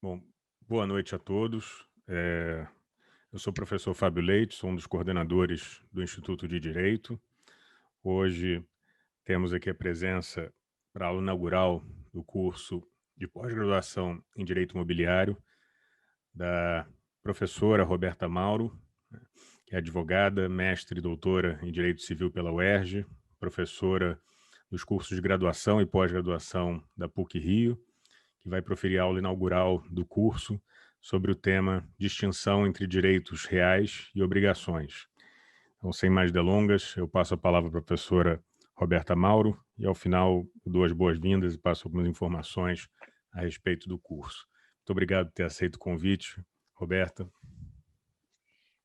Bom, boa noite a todos. Eu sou o professor Fábio Leite, sou um dos coordenadores do Instituto de Direito. Hoje temos aqui a presença para a aula inaugural do curso de pós-graduação em Direito Imobiliário da professora Roberta Mauro, que é advogada, mestre e doutora em Direito Civil pela UERJ, professora dos cursos de graduação e pós-graduação da PUC-Rio, que vai proferir a aula inaugural do curso sobre o tema Distinção entre Direitos Reais e Obrigações. Então, sem mais delongas, eu passo a palavra à professora Roberta Mauro e, ao final, dou as boas-vindas e passo algumas informações a respeito do curso. Muito obrigado por ter aceito o convite, Roberta.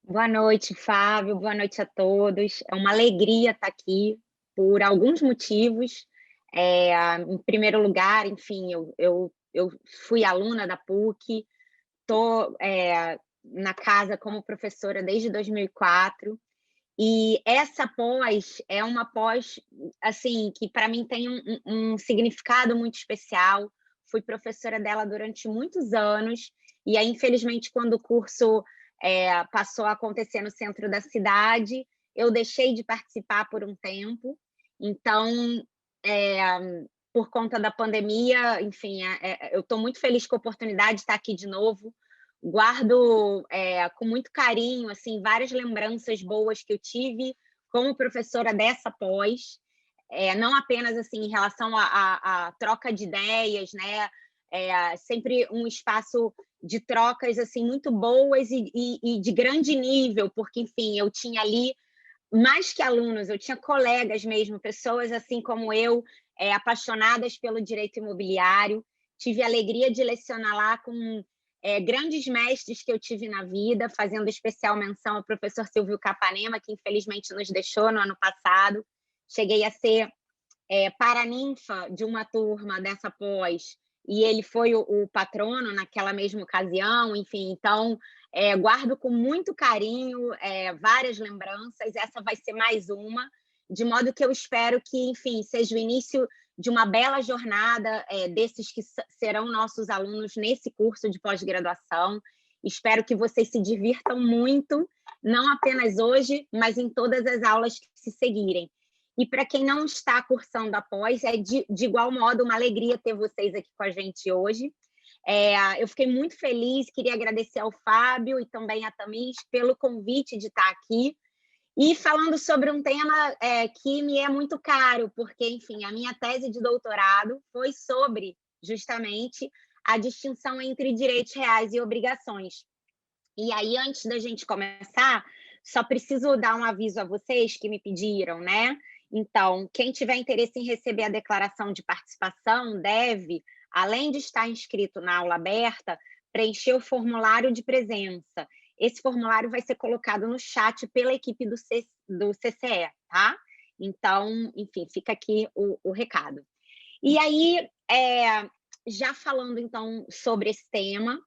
Boa noite, Fábio. Boa noite a todos. É uma alegria estar aqui por alguns motivos. Em primeiro lugar, enfim, eu fui aluna da PUC, estou na casa como professora desde 2004, e essa pós é uma pós assim que para mim tem um significado muito especial. Fui professora dela durante muitos anos, e aí, infelizmente, quando o curso passou a acontecer no centro da cidade, eu deixei de participar por um tempo. Então, é, por conta da pandemia, enfim, eu estou muito feliz com a oportunidade de estar aqui de novo. Guardo com muito carinho assim várias lembranças boas que eu tive como professora dessa pós, não apenas assim em relação à troca de ideias, né? Sempre um espaço de trocas assim muito boas e de grande nível, porque enfim eu tinha ali mais que alunos, eu tinha colegas mesmo, pessoas assim como eu, apaixonadas pelo direito imobiliário. Tive a alegria de lecionar lá com grandes mestres que eu tive na vida, fazendo especial menção ao professor Silvio Capanema, que infelizmente nos deixou no ano passado. Cheguei a ser paraninfa de uma turma dessa pós, e ele foi o patrono naquela mesma ocasião, enfim, então guardo com muito carinho várias lembranças. Essa vai ser mais uma, de modo que eu espero que, enfim, seja o início de uma bela jornada desses que serão nossos alunos nesse curso de pós-graduação. Espero que vocês se divirtam muito, não apenas hoje, mas em todas as aulas que se seguirem. E para quem não está cursando a pós, é de igual modo uma alegria ter vocês aqui com a gente hoje. Eu fiquei muito feliz, queria agradecer ao Fábio e também a Tamis pelo convite de estar aqui. E falando sobre um tema que me é muito caro, porque, enfim, a minha tese de doutorado foi sobre, justamente, a distinção entre direitos reais e obrigações. E aí, antes da gente começar, só preciso dar um aviso a vocês que me pediram, né? Então, quem tiver interesse em receber a declaração de participação deve, além de estar inscrito na aula aberta, preencher o formulário de presença. Esse formulário vai ser colocado no chat pela equipe do CCE, tá? Então, enfim, fica aqui o recado. E aí, já falando então sobre esse tema,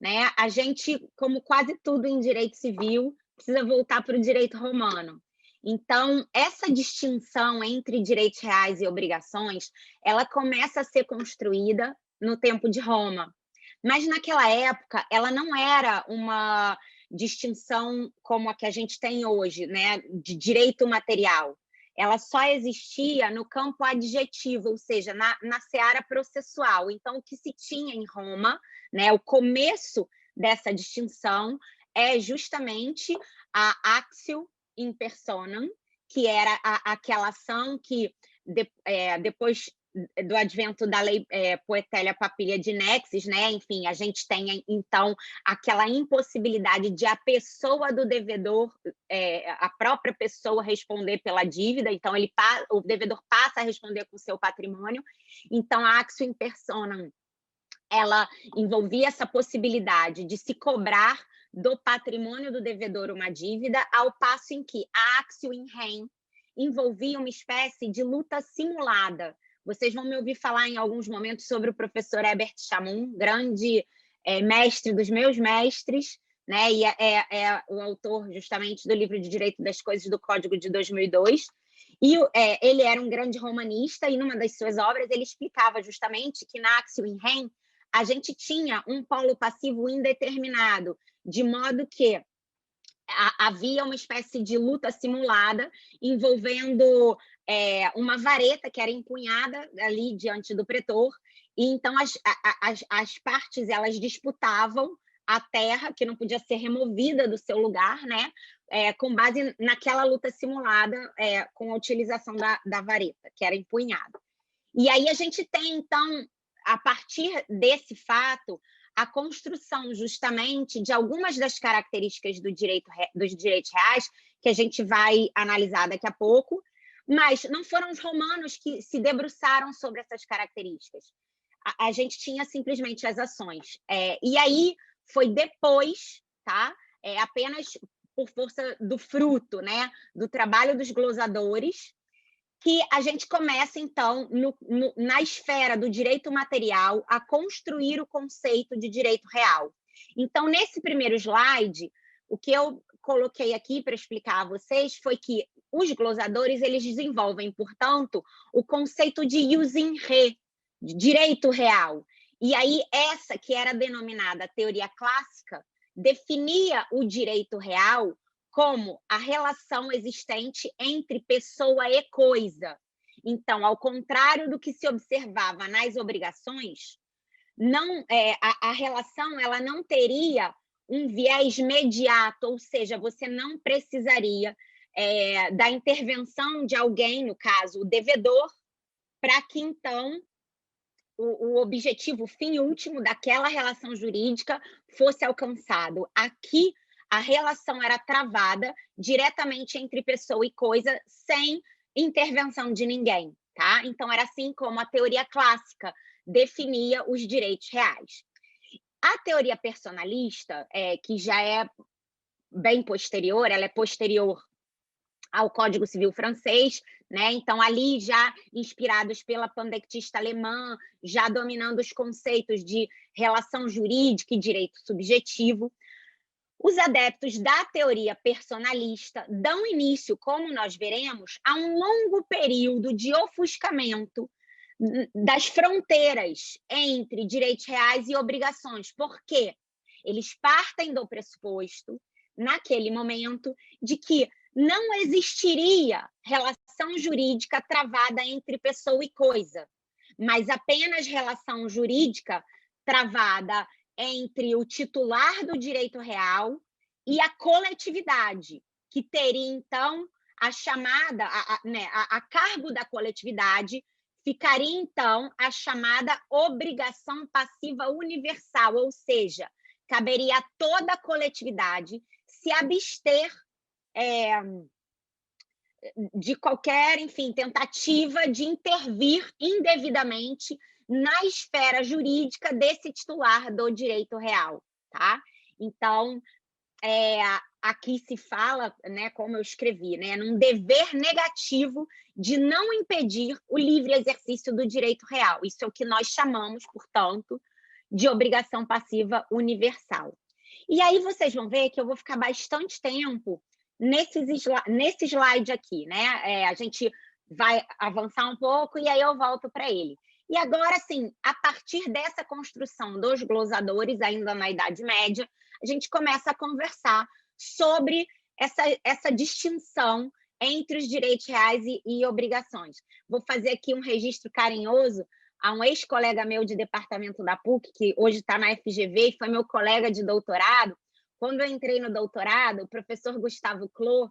né? A gente, como quase tudo em direito civil, precisa voltar para o direito romano. Então, essa distinção entre direitos reais e obrigações, ela começa a ser construída no tempo de Roma. Mas naquela época, ela não era uma distinção como a que a gente tem hoje, né, de direito material. Ela só existia no campo adjetivo, ou seja, na seara processual. Então, o que se tinha em Roma, né, o começo dessa distinção é justamente a actio in personam, que era aquela ação que depois do advento da lei Poetélia Papília de Nexis, né? Enfim, a gente tem então aquela impossibilidade de a pessoa do devedor, a própria pessoa responder pela dívida, então o devedor passa a responder com o seu patrimônio. Então, a actio in personam, ela envolvia essa possibilidade de se cobrar do patrimônio do devedor uma dívida, ao passo em que a actio in rem envolvia uma espécie de luta simulada. Vocês vão me ouvir falar em alguns momentos sobre o professor Herbert Chamum, grande mestre dos meus mestres, né? E é o autor justamente do livro de Direito das Coisas do Código de 2002. E ele era um grande romanista, e numa das suas obras ele explicava justamente que na actio in rem a gente tinha um polo passivo indeterminado, de modo que havia uma espécie de luta simulada envolvendo uma vareta que era empunhada ali diante do pretor, e então as partes elas disputavam a terra, que não podia ser removida do seu lugar, né? Com base naquela luta simulada com a utilização da vareta, que era empunhada. E aí a gente tem, então, a partir desse fato, a construção justamente de algumas das características dos direitos reais, que a gente vai analisar daqui a pouco, mas não foram os romanos que se debruçaram sobre essas características. A gente tinha simplesmente as ações. E aí foi depois, tá? Apenas por força do fruto, né? Do trabalho dos glosadores, que a gente começa, então, na esfera do direito material, a construir o conceito de direito real. Então, nesse primeiro slide, o que eu coloquei aqui para explicar a vocês foi que os glosadores eles desenvolvem, portanto, o conceito de jus in re, de direito real. E aí, essa que era denominada teoria clássica, definia o direito real como a relação existente entre pessoa e coisa. Então, ao contrário do que se observava nas obrigações, não, a relação ela não teria um viés imediato, ou seja, você não precisaria da intervenção de alguém, no caso, o devedor, para que, então, o objetivo, o fim último daquela relação jurídica fosse alcançado. Aqui, a relação era travada diretamente entre pessoa e coisa, sem intervenção de ninguém, tá? Então, era assim como a teoria clássica definia os direitos reais. A teoria personalista, que já é bem posterior, ela é posterior ao Código Civil francês, né? Então, ali já inspirados pela pandectista alemã, já dominando os conceitos de relação jurídica e direito subjetivo. Os adeptos da teoria personalista dão início, como nós veremos, a um longo período de ofuscamento das fronteiras entre direitos reais e obrigações, porque eles partem do pressuposto, naquele momento, de que não existiria relação jurídica travada entre pessoa e coisa, mas apenas relação jurídica travada entre o titular do direito real e a coletividade, que teria, então, a chamada, a cargo da coletividade, ficaria, então, a chamada obrigação passiva universal, ou seja, caberia a toda a coletividade se abster de qualquer, enfim, tentativa de intervir indevidamente na esfera jurídica desse titular do direito real, tá? Então, aqui se fala, né, como eu escrevi, né, num dever negativo de não impedir o livre exercício do direito real. Isso é o que nós chamamos, portanto, de obrigação passiva universal. E aí vocês vão ver que eu vou ficar bastante tempo nesse slide aqui, né? A gente vai avançar um pouco e aí eu volto para ele. E agora, sim, a partir dessa construção dos glosadores, ainda na Idade Média, a gente começa a conversar sobre essa distinção entre os direitos reais e obrigações. Vou fazer aqui um registro carinhoso a um ex-colega meu de departamento da PUC, que hoje está na FGV e foi meu colega de doutorado. Quando eu entrei no doutorado, o professor Gustavo Clô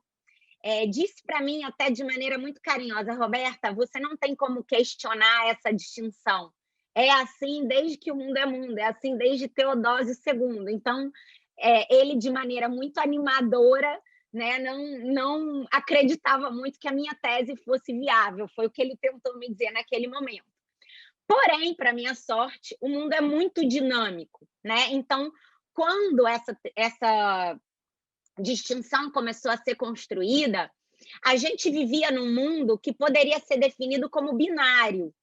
disse para mim, até de maneira muito carinhosa: Roberta, você não tem como questionar essa distinção. É assim desde que o mundo é mundo, é assim desde Teodósio II. Então, ele, de maneira muito animadora, né, não acreditava muito que a minha tese fosse viável. Foi o que ele tentou me dizer naquele momento. Porém, para minha sorte, o mundo é muito dinâmico, né? Então, quando essa distinção começou a ser construída, a gente vivia num mundo que poderia ser definido como binário.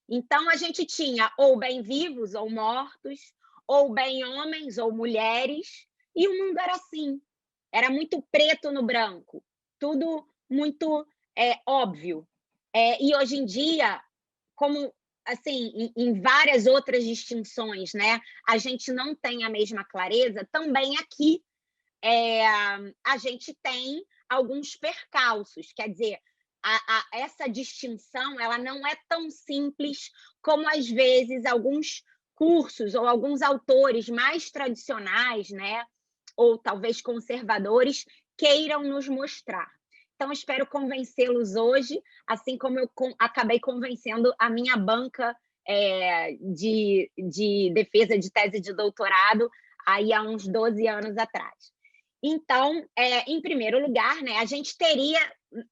Então, a gente tinha ou bem vivos ou mortos, ou bem homens ou mulheres, e o mundo era assim. Era muito preto no branco, tudo muito óbvio. E hoje em dia, como assim, em várias outras distinções, né, a gente não tem a mesma clareza, também aqui a gente tem alguns percalços, quer dizer, essa distinção ela não é tão simples como às vezes alguns cursos ou alguns autores mais tradicionais, né, ou talvez conservadores, queiram nos mostrar. Então, espero convencê-los hoje, assim como eu acabei convencendo a minha banca de defesa de tese de doutorado aí há uns 12 anos atrás. Então, em primeiro lugar, né, a gente teria,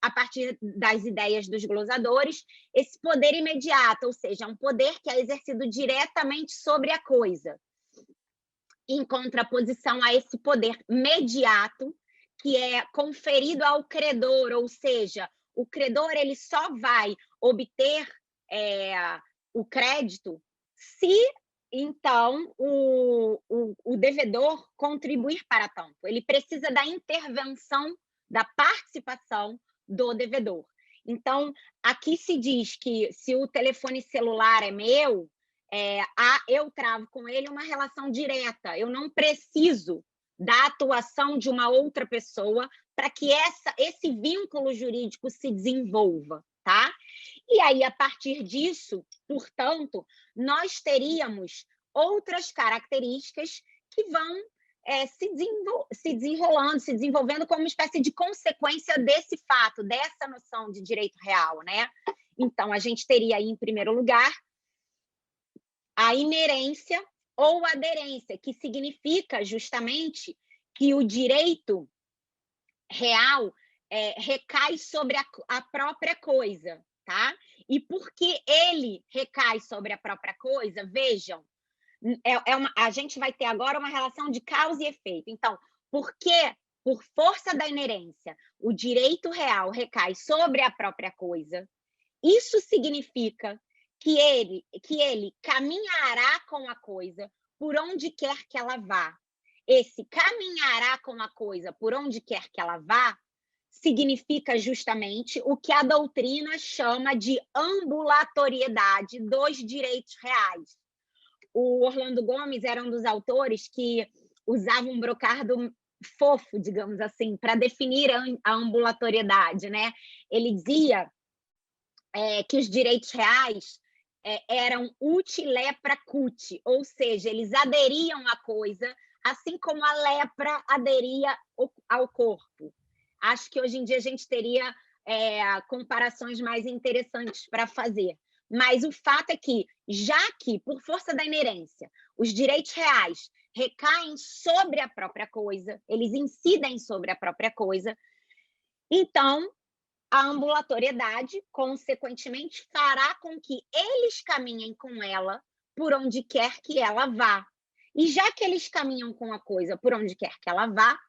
a partir das ideias dos glosadores, esse poder imediato, ou seja, um poder que é exercido diretamente sobre a coisa, em contraposição a esse poder mediato, que é conferido ao credor, ou seja, o credor ele só vai obter o crédito se então o devedor contribuir para tanto. Ele precisa da intervenção, da participação do devedor. Então, aqui se diz que se o telefone celular é meu, eu travo com ele uma relação direta. Eu não preciso da atuação de uma outra pessoa para que esse vínculo jurídico se desenvolva, tá? E aí, a partir disso, portanto, nós teríamos outras características que vão se desenvolvendo como uma espécie de consequência desse fato, dessa noção de direito real, né? Então, a gente teria aí, em primeiro lugar, a inerência ou aderência, que significa justamente que o direito real recai sobre a própria coisa, tá? E porque ele recai sobre a própria coisa, vejam, a gente vai ter agora uma relação de causa e efeito. Então, porque, por força da inerência, o direito real recai sobre a própria coisa, isso significa que ele caminhará com a coisa por onde quer que ela vá. Esse caminhará com a coisa por onde quer que ela vá significa justamente o que a doutrina chama de ambulatoriedade dos direitos reais. O Orlando Gomes era um dos autores que usava um brocado fofo, digamos assim, para definir a ambulatoriedade, né? Ele dizia que os direitos reais eram ut lepra cut, ou seja, eles aderiam à coisa, assim como a lepra aderia ao corpo. Acho que hoje em dia a gente teria comparações mais interessantes para fazer. Mas o fato é que, já que, por força da inerência, os direitos reais recaem sobre a própria coisa, eles incidem sobre a própria coisa, então a ambulatoriedade, consequentemente, fará com que eles caminhem com ela por onde quer que ela vá. E já que eles caminham com a coisa por onde quer que ela vá,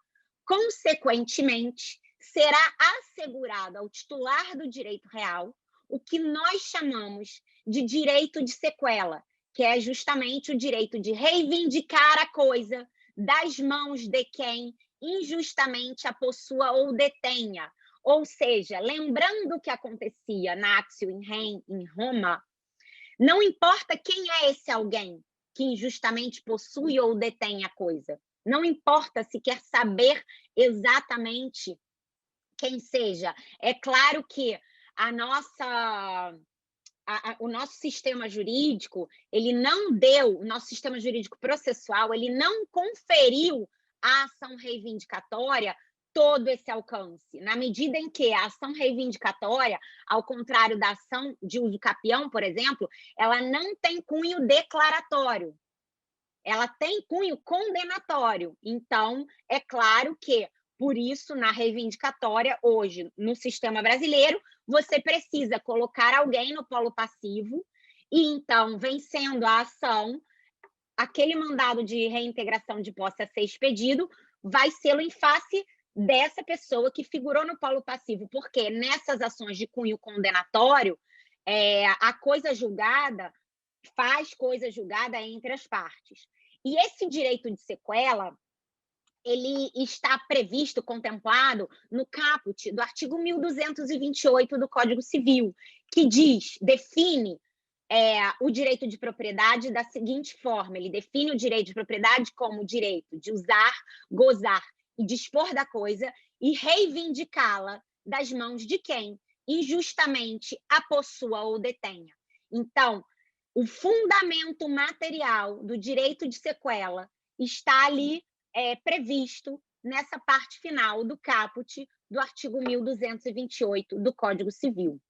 consequentemente, será assegurado ao titular do direito real o que nós chamamos de direito de sequela, que é justamente o direito de reivindicar a coisa das mãos de quem injustamente a possua ou detenha. Ou seja, lembrando o que acontecia na Axio in Rem, em Roma, não importa quem é esse alguém que injustamente possui ou detém a coisa, não importa se quer saber exatamente quem seja. É claro que o nosso sistema jurídico, ele não deu, o nosso sistema jurídico processual, ele não conferiu à ação reivindicatória todo esse alcance, na medida em que a ação reivindicatória, ao contrário da ação de uso capião, por exemplo, ela não tem cunho declaratório, ela tem cunho condenatório. Então, é claro que, por isso, na reivindicatória, hoje, no sistema brasileiro, você precisa colocar alguém no polo passivo e, então, vencendo a ação, aquele mandado de reintegração de posse a ser expedido vai ser em face dessa pessoa que figurou no polo passivo, porque nessas ações de cunho condenatório, a coisa julgada faz coisa julgada entre as partes. E esse direito de sequela, ele está previsto, contemplado no caput do artigo 1228 do Código Civil, que define o direito de propriedade da seguinte forma: ele define o direito de propriedade como o direito de usar, gozar e dispor da coisa e reivindicá-la das mãos de quem injustamente a possua ou detenha. Então, o fundamento material do direito de sequela está ali previsto nessa parte final do caput do artigo 1228 do Código Civil.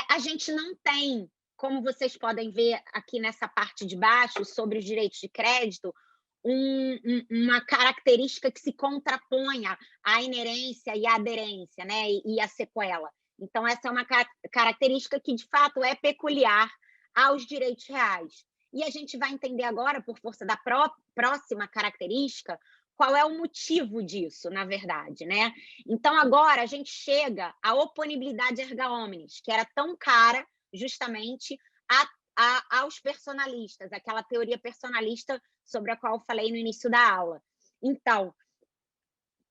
A gente não tem, como vocês podem ver aqui nessa parte de baixo, sobre os direitos de crédito, uma característica que se contraponha à inerência e à aderência, né, e à sequela. Então, essa é uma característica que, de fato, é peculiar aos direitos reais. E a gente vai entender agora, por força da próxima característica, qual é o motivo disso, na verdade, né? Então, agora a gente chega à oponibilidade erga omnes, que era tão cara justamente aos personalistas, aquela teoria personalista sobre a qual eu falei no início da aula. Então,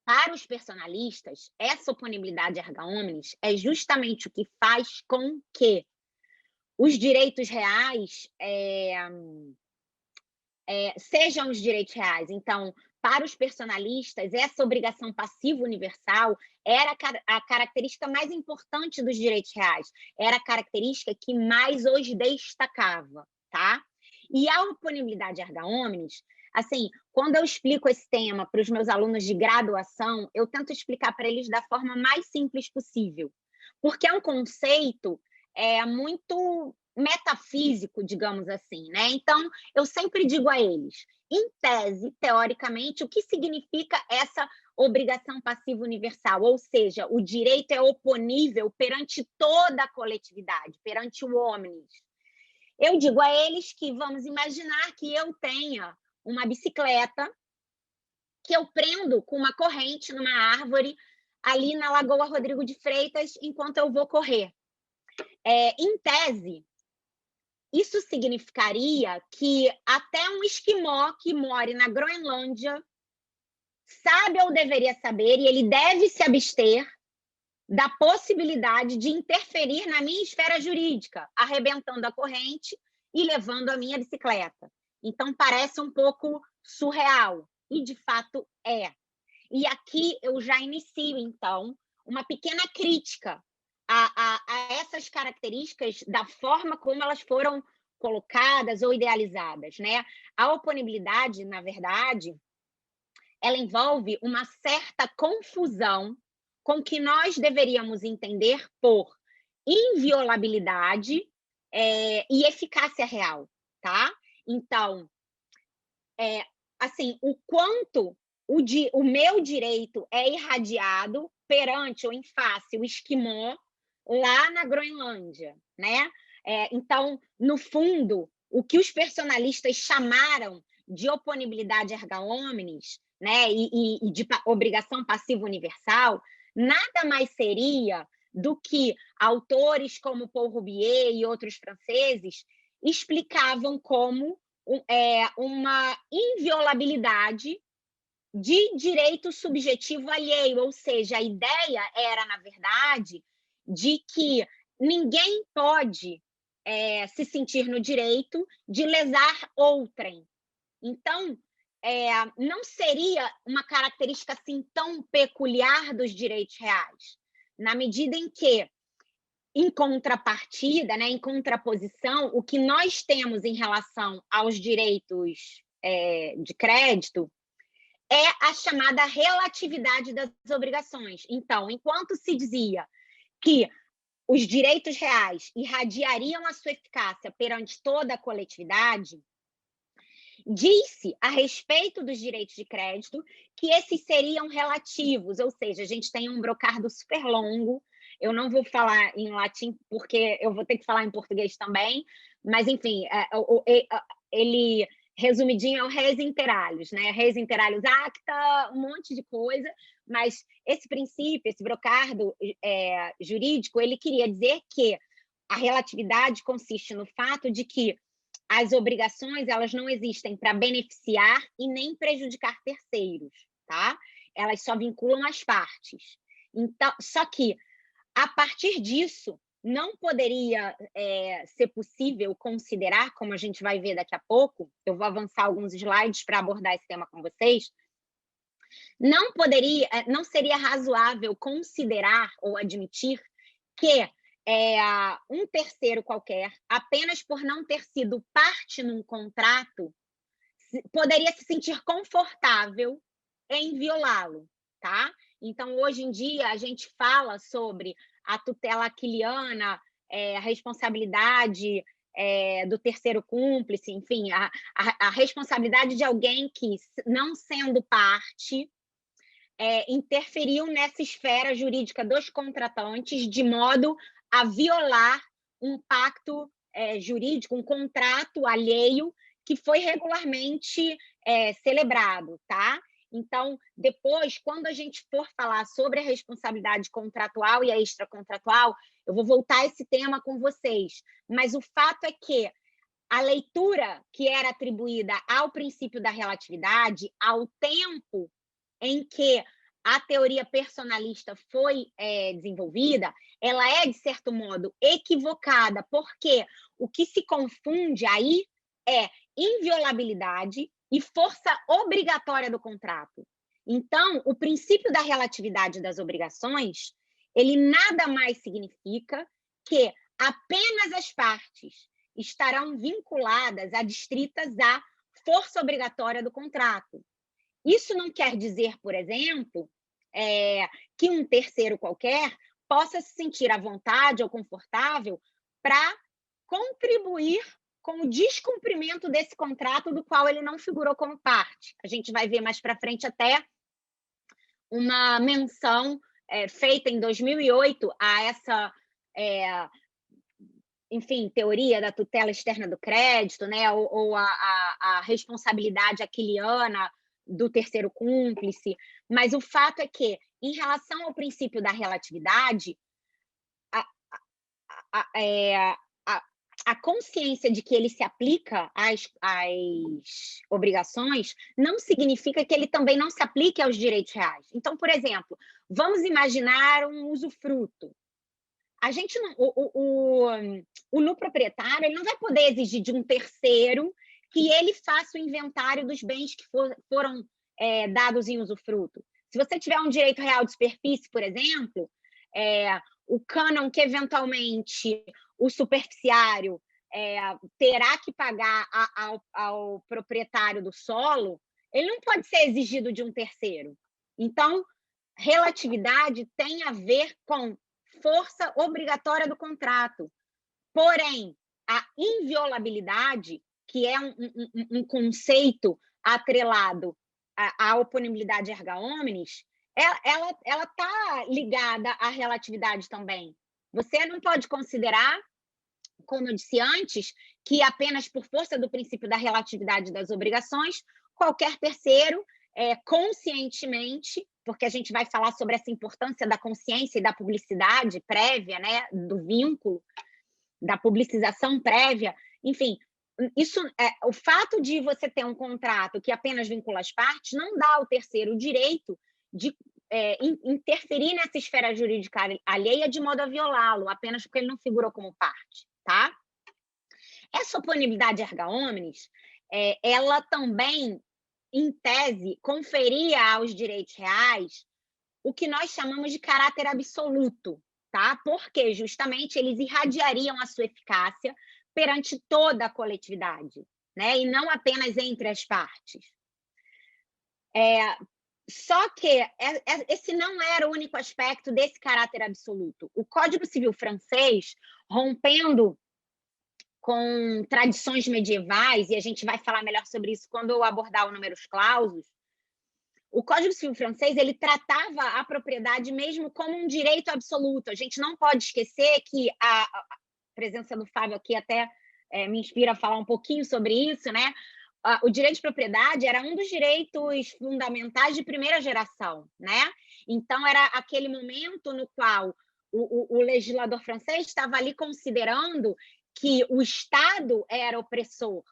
para os personalistas, essa oponibilidade erga omnes é justamente o que faz com que os direitos reais sejam os direitos reais. Então, para os personalistas, essa obrigação passiva universal era a característica mais importante dos direitos reais, era a característica que mais os destacava, tá? E a oponibilidade erga omnes, assim, quando eu explico esse tema para os meus alunos de graduação, eu tento explicar para eles da forma mais simples possível, porque é um conceito muito metafísico, digamos assim, né? Então, eu sempre digo a eles, em tese, teoricamente, o que significa essa obrigação passiva universal? Ou seja, o direito é oponível perante toda a coletividade, perante o omnes. Eu digo a eles que vamos imaginar que eu tenha uma bicicleta que eu prendo com uma corrente numa árvore ali na Lagoa Rodrigo de Freitas enquanto eu vou correr. Em tese, isso significaria que até um esquimó que more na Groenlândia sabe ou deveria saber, e ele deve se abster da possibilidade de interferir na minha esfera jurídica, arrebentando a corrente e levando a minha bicicleta. Então, parece um pouco surreal, e de fato é. E aqui eu já inicio, então, uma pequena crítica a essas características da forma como elas foram colocadas ou idealizadas, né? A oponibilidade, na verdade, ela envolve uma certa confusão com o que nós deveríamos entender por inviolabilidade e eficácia real, tá? Então, assim, o quanto o meu direito é irradiado perante ou em face o esquimó lá na Groenlândia, né? Então, no fundo, o que os personalistas chamaram de oponibilidade erga omnes, né, e de obrigação passiva universal, nada mais seria do que autores como Paul Roubier e outros franceses explicavam como uma inviolabilidade de direito subjetivo alheio, ou seja, a ideia era, na verdade, de que ninguém pode se sentir no direito de lesar outrem. Então, não seria uma característica assim tão peculiar dos direitos reais, na medida em que, em contrapartida, né, em contraposição, o que nós temos em relação aos direitos de crédito é a chamada relatividade das obrigações. Então, enquanto se dizia que os direitos reais irradiariam a sua eficácia perante toda a coletividade, diz-se a respeito dos direitos de crédito que esses seriam relativos, ou seja, a gente tem um brocardo super longo, eu não vou falar em latim porque eu vou ter que falar em português também, mas enfim, ele resumidinho é o res inter alios, né? Res inter alios acta, um monte de coisa, mas esse princípio, esse brocardo jurídico, ele queria dizer que a relatividade consiste no fato de que as obrigações, elas não existem para beneficiar e nem prejudicar terceiros, tá? Elas só vinculam as partes. Então, só que, a partir disso, não poderia ser possível considerar, como a gente vai ver daqui a pouco, eu vou avançar alguns slides para abordar esse tema com vocês, não seria razoável considerar ou admitir que um terceiro qualquer, apenas por não ter sido parte num contrato, poderia se sentir confortável em violá-lo, tá? Então, hoje em dia, a gente fala sobre a tutela aquiliana, a responsabilidade do terceiro cúmplice, enfim, a responsabilidade de alguém que, não sendo parte, interferiu nessa esfera jurídica dos contratantes de modo a violar um pacto jurídico, um contrato alheio que foi regularmente celebrado, tá? Então, depois, quando a gente for falar sobre a responsabilidade contratual e a extracontratual, eu vou voltar a esse tema com vocês. Mas o fato é que a leitura que era atribuída ao princípio da relatividade, ao tempo em que a teoria personalista foi desenvolvida, ela é, de certo modo, equivocada, porque o que se confunde aí é inviolabilidade e força obrigatória do contrato. Então, o princípio da relatividade das obrigações, ele nada mais significa que apenas as partes estarão vinculadas, adstritas à força obrigatória do contrato. Isso não quer dizer, por exemplo, que um terceiro qualquer possa se sentir à vontade ou confortável para contribuir com o descumprimento desse contrato do qual ele não figurou como parte. A gente vai ver mais para frente até uma menção feita em 2008 a essa, enfim, teoria da tutela externa do crédito, né, ou a responsabilidade aquiliana do terceiro cúmplice, mas o fato é que, em relação ao princípio da relatividade, a consciência de que ele se aplica às obrigações não significa que ele também não se aplique aos direitos reais. Então, por exemplo, vamos imaginar um usufruto. A gente não, o nu proprietário, ele não vai poder exigir de um terceiro que ele faça o inventário dos bens que foram dados em usufruto. Se você tiver um direito real de superfície, por exemplo, o cânon que eventualmente o superficiário terá que pagar ao proprietário do solo, ele não pode ser exigido de um terceiro. Então, relatividade tem a ver com força obrigatória do contrato. Porém, a inviolabilidade, que é um conceito atrelado à oponibilidade erga omnes, ela está ligada à relatividade também. Você não pode considerar, como eu disse antes, que apenas por força do princípio da relatividade das obrigações, qualquer terceiro, conscientemente, porque a gente vai falar sobre essa importância da consciência e da publicidade prévia, né, do vínculo, da publicização prévia, enfim, isso, o fato de você ter um contrato que apenas vincula as partes não dá ao terceiro o direito de interferir nessa esfera jurídica alheia de modo a violá-lo, apenas porque ele não figurou como parte, tá? Essa oponibilidade erga omnes, ela também, em tese, conferia aos direitos reais o que nós chamamos de caráter absoluto, tá? Porque justamente eles irradiariam a sua eficácia perante toda a coletividade, né? E não apenas entre as partes. Só que esse não era o único aspecto desse caráter absoluto. O Código Civil francês, rompendo com tradições medievais, e a gente vai falar melhor sobre isso quando eu abordar o numerus clausus, o Código Civil francês, ele tratava a propriedade mesmo como um direito absoluto. A gente não pode esquecer que a presença do Fábio aqui até me inspira a falar um pouquinho sobre isso, né? O direito de propriedade era um dos direitos fundamentais de primeira geração, né? Então, era aquele momento no qual o legislador francês estava ali considerando que o Estado era opressor.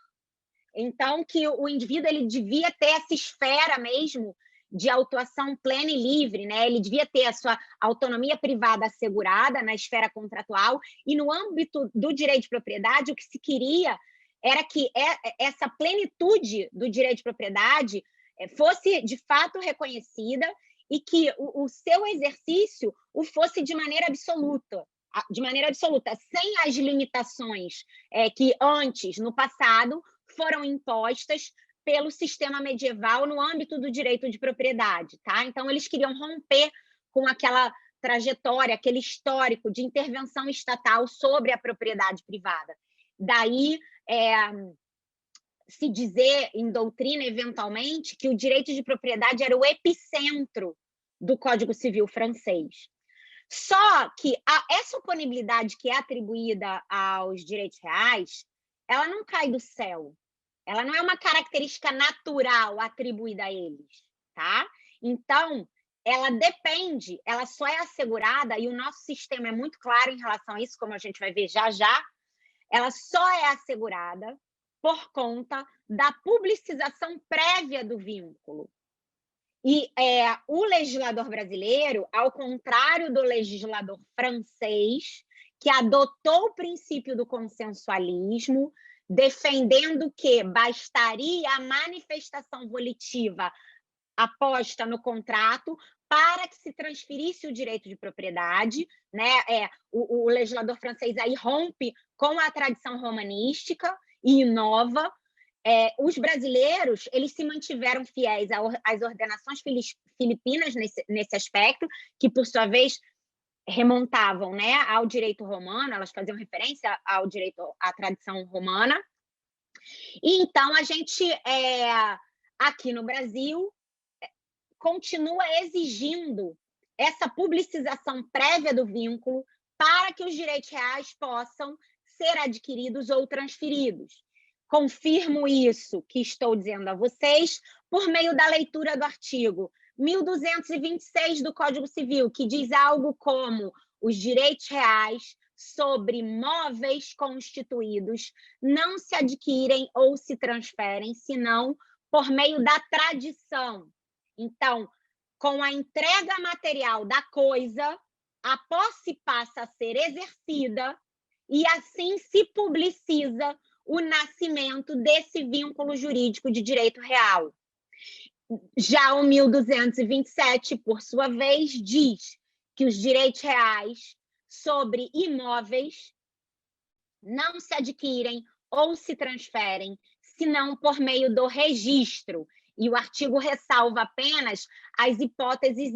Então, que o indivíduo ele devia ter essa esfera mesmo de autuação plena e livre, né? Ele devia ter a sua autonomia privada assegurada na esfera contratual, e no âmbito do direito de propriedade, o que se queria era que essa plenitude do direito de propriedade fosse de fato reconhecida e que o seu exercício o fosse de maneira absoluta, sem as limitações que antes, no passado, foram impostas pelo sistema medieval no âmbito do direito de propriedade, tá? Então, eles queriam romper com aquela trajetória, aquele histórico de intervenção estatal sobre a propriedade privada. Daí, se dizer em doutrina, eventualmente, que o direito de propriedade era o epicentro do Código Civil francês. Só que essa oponibilidade que é atribuída aos direitos reais, ela não cai do céu. Ela não é uma característica natural atribuída a eles, tá? Então, ela depende, ela só é assegurada, e o nosso sistema é muito claro em relação a isso, como a gente vai ver já já, ela só é assegurada por conta da publicização prévia do vínculo. E o legislador brasileiro, ao contrário do legislador francês, que adotou o princípio do consensualismo, defendendo que bastaria a manifestação volitiva aposta no contrato para que se transferisse o direito de propriedade, né? O legislador francês aí rompe com a tradição romanística e inova. Os brasileiros, eles se mantiveram fiéis às ordenações filipinas nesse aspecto, que, por sua vez, remontavam, né, ao direito romano, elas faziam referência ao direito, à tradição romana. E então a gente, aqui no Brasil, continua exigindo essa publicização prévia do vínculo para que os direitos reais possam ser adquiridos ou transferidos. Confirmo isso que estou dizendo a vocês por meio da leitura do artigo 1226 do Código Civil, que diz algo como: os direitos reais sobre móveis constituídos não se adquirem ou se transferem, senão por meio da tradição. Então, com a entrega material da coisa, a posse passa a ser exercida e assim se publiciza o nascimento desse vínculo jurídico de direito real. Já o 1227, por sua vez, diz que os direitos reais sobre imóveis não se adquirem ou se transferem, senão por meio do registro. E o artigo ressalva apenas as hipóteses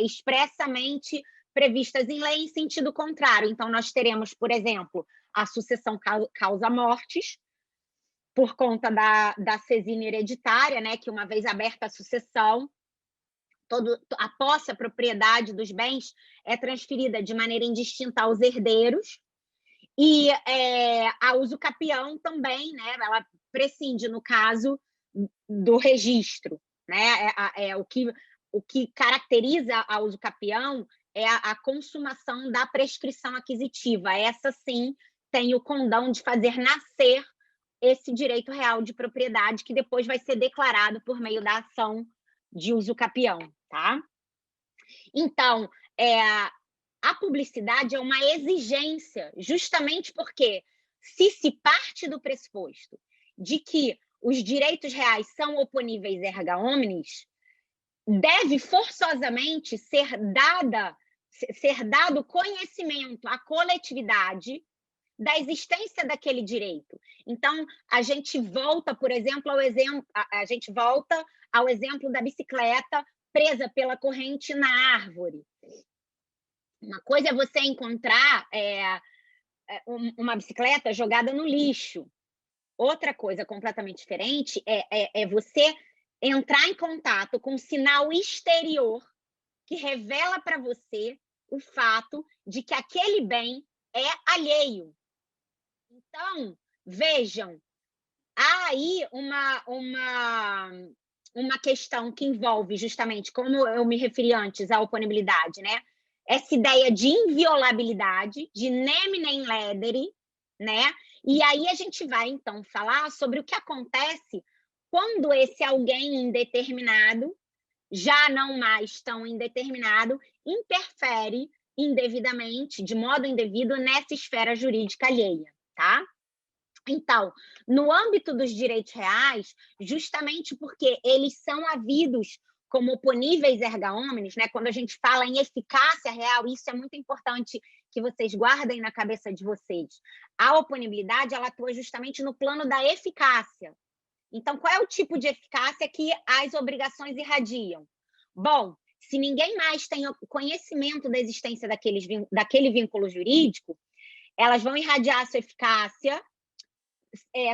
expressamente previstas em lei em sentido contrário. Então, nós teremos, por exemplo, a sucessão causa-mortes, por conta da cesina hereditária, né, que uma vez aberta a sucessão, a posse, a propriedade dos bens é transferida de maneira indistinta aos herdeiros, e a usucapião também, né, ela prescinde, no caso, do registro, né? O que caracteriza a usucapião é a consumação da prescrição aquisitiva. Essa, sim, tem o condão de fazer nascer esse direito real de propriedade, que depois vai ser declarado por meio da ação de usucapião, tá? Então, a publicidade é uma exigência, justamente porque, se parte do pressuposto de que os direitos reais são oponíveis erga omnes, deve forçosamente ser dado conhecimento à coletividade da existência daquele direito. Então, a gente volta, por exemplo, ao exemplo da bicicleta presa pela corrente na árvore. Uma coisa é você encontrar uma bicicleta jogada no lixo. Outra coisa completamente diferente é você entrar em contato com um sinal exterior que revela para você o fato de que aquele bem é alheio. Então, vejam, há aí uma questão que envolve justamente, como eu me referi antes, a oponibilidade, né? Essa ideia de inviolabilidade, de nemine ledere, né? E aí a gente vai, então, falar sobre o que acontece quando esse alguém indeterminado já não mais tão indeterminado, interfere indevidamente, de modo indevido, nessa esfera jurídica alheia, tá? Então, no âmbito dos direitos reais, justamente porque eles são havidos como oponíveis erga omnes, né? Quando a gente fala em eficácia real, isso é muito importante que vocês guardem na cabeça de vocês. A oponibilidade, ela atua justamente no plano da eficácia. Então, qual é o tipo de eficácia que as obrigações irradiam? Bom, se ninguém mais tem conhecimento da existência daquele vínculo jurídico, elas vão irradiar a sua eficácia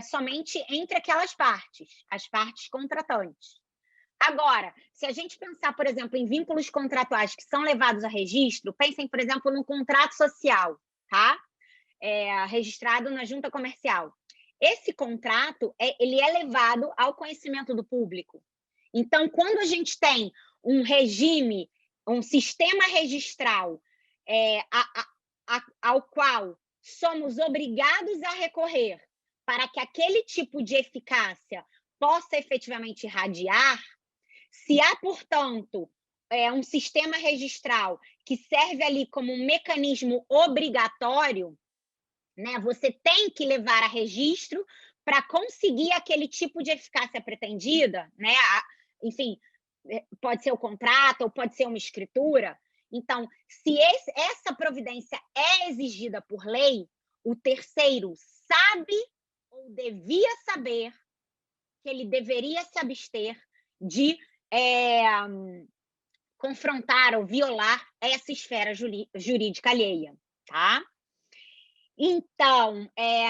somente entre aquelas partes, as partes contratantes. Agora, se a gente pensar, por exemplo, em vínculos contratuais que são levados a registro, pensem, por exemplo, num contrato social, tá? Registrado na junta comercial. Esse contrato, ele é levado ao conhecimento do público. Então, quando a gente tem um regime, um sistema registral ao qual somos obrigados a recorrer para que aquele tipo de eficácia possa efetivamente irradiar, se há, portanto, um sistema registral que serve ali como um mecanismo obrigatório, né, você tem que levar a registro para conseguir aquele tipo de eficácia pretendida, né? Enfim, pode ser o contrato ou pode ser uma escritura. Então, se essa providência é exigida por lei, o terceiro sabe ou devia saber que ele deveria se abster de confrontar ou violar essa esfera jurídica alheia, tá? Então,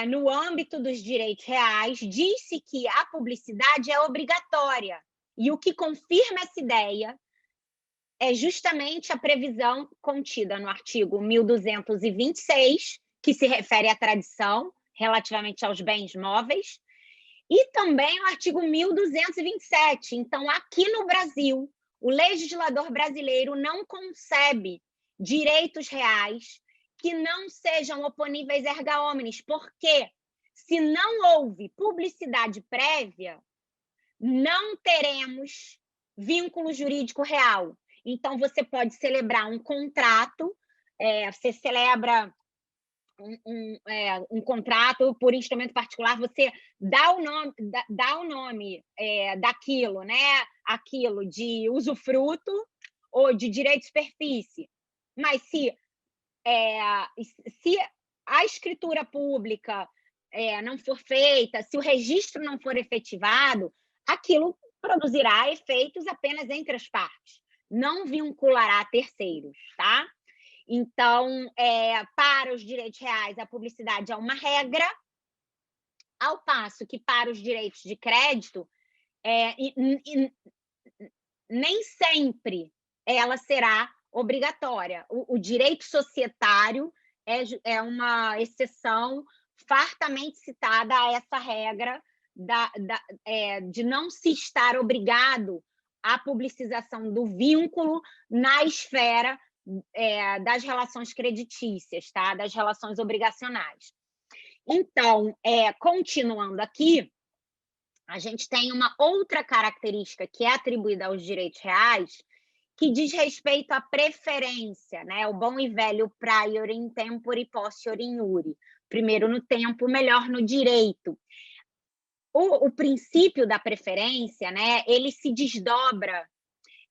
no âmbito dos direitos reais, diz-se que a publicidade é obrigatória, e o que confirma essa ideia é justamente a previsão contida no artigo 1226, que se refere à tradição relativamente aos bens móveis, e também o artigo 1227. Então, aqui no Brasil, o legislador brasileiro não concebe direitos reais que não sejam oponíveis erga omnes, porque se não houve publicidade prévia, não teremos vínculo jurídico real. Então, você pode celebrar um contrato, você celebra um contrato por instrumento particular, você dá o nome daquilo, né? Aquilo de usufruto ou de direito de superfície. Mas se a escritura pública não for feita, se o registro não for efetivado, aquilo produzirá efeitos apenas entre as partes, não vinculará terceiros, tá? Então, para os direitos reais, a publicidade é uma regra, ao passo que para os direitos de crédito, nem sempre ela será obrigatória. O direito societário é uma exceção fartamente citada a essa regra de não se estar obrigado à publicização do vínculo na esfera das relações creditícias, tá? Das relações obrigacionais. Então, continuando aqui, a gente tem uma outra característica que é atribuída aos direitos reais, que diz respeito à preferência, né? O bom e velho prior in tempore posseur in iure. Primeiro no tempo, melhor no direito. O princípio da preferência, né? Ele se desdobra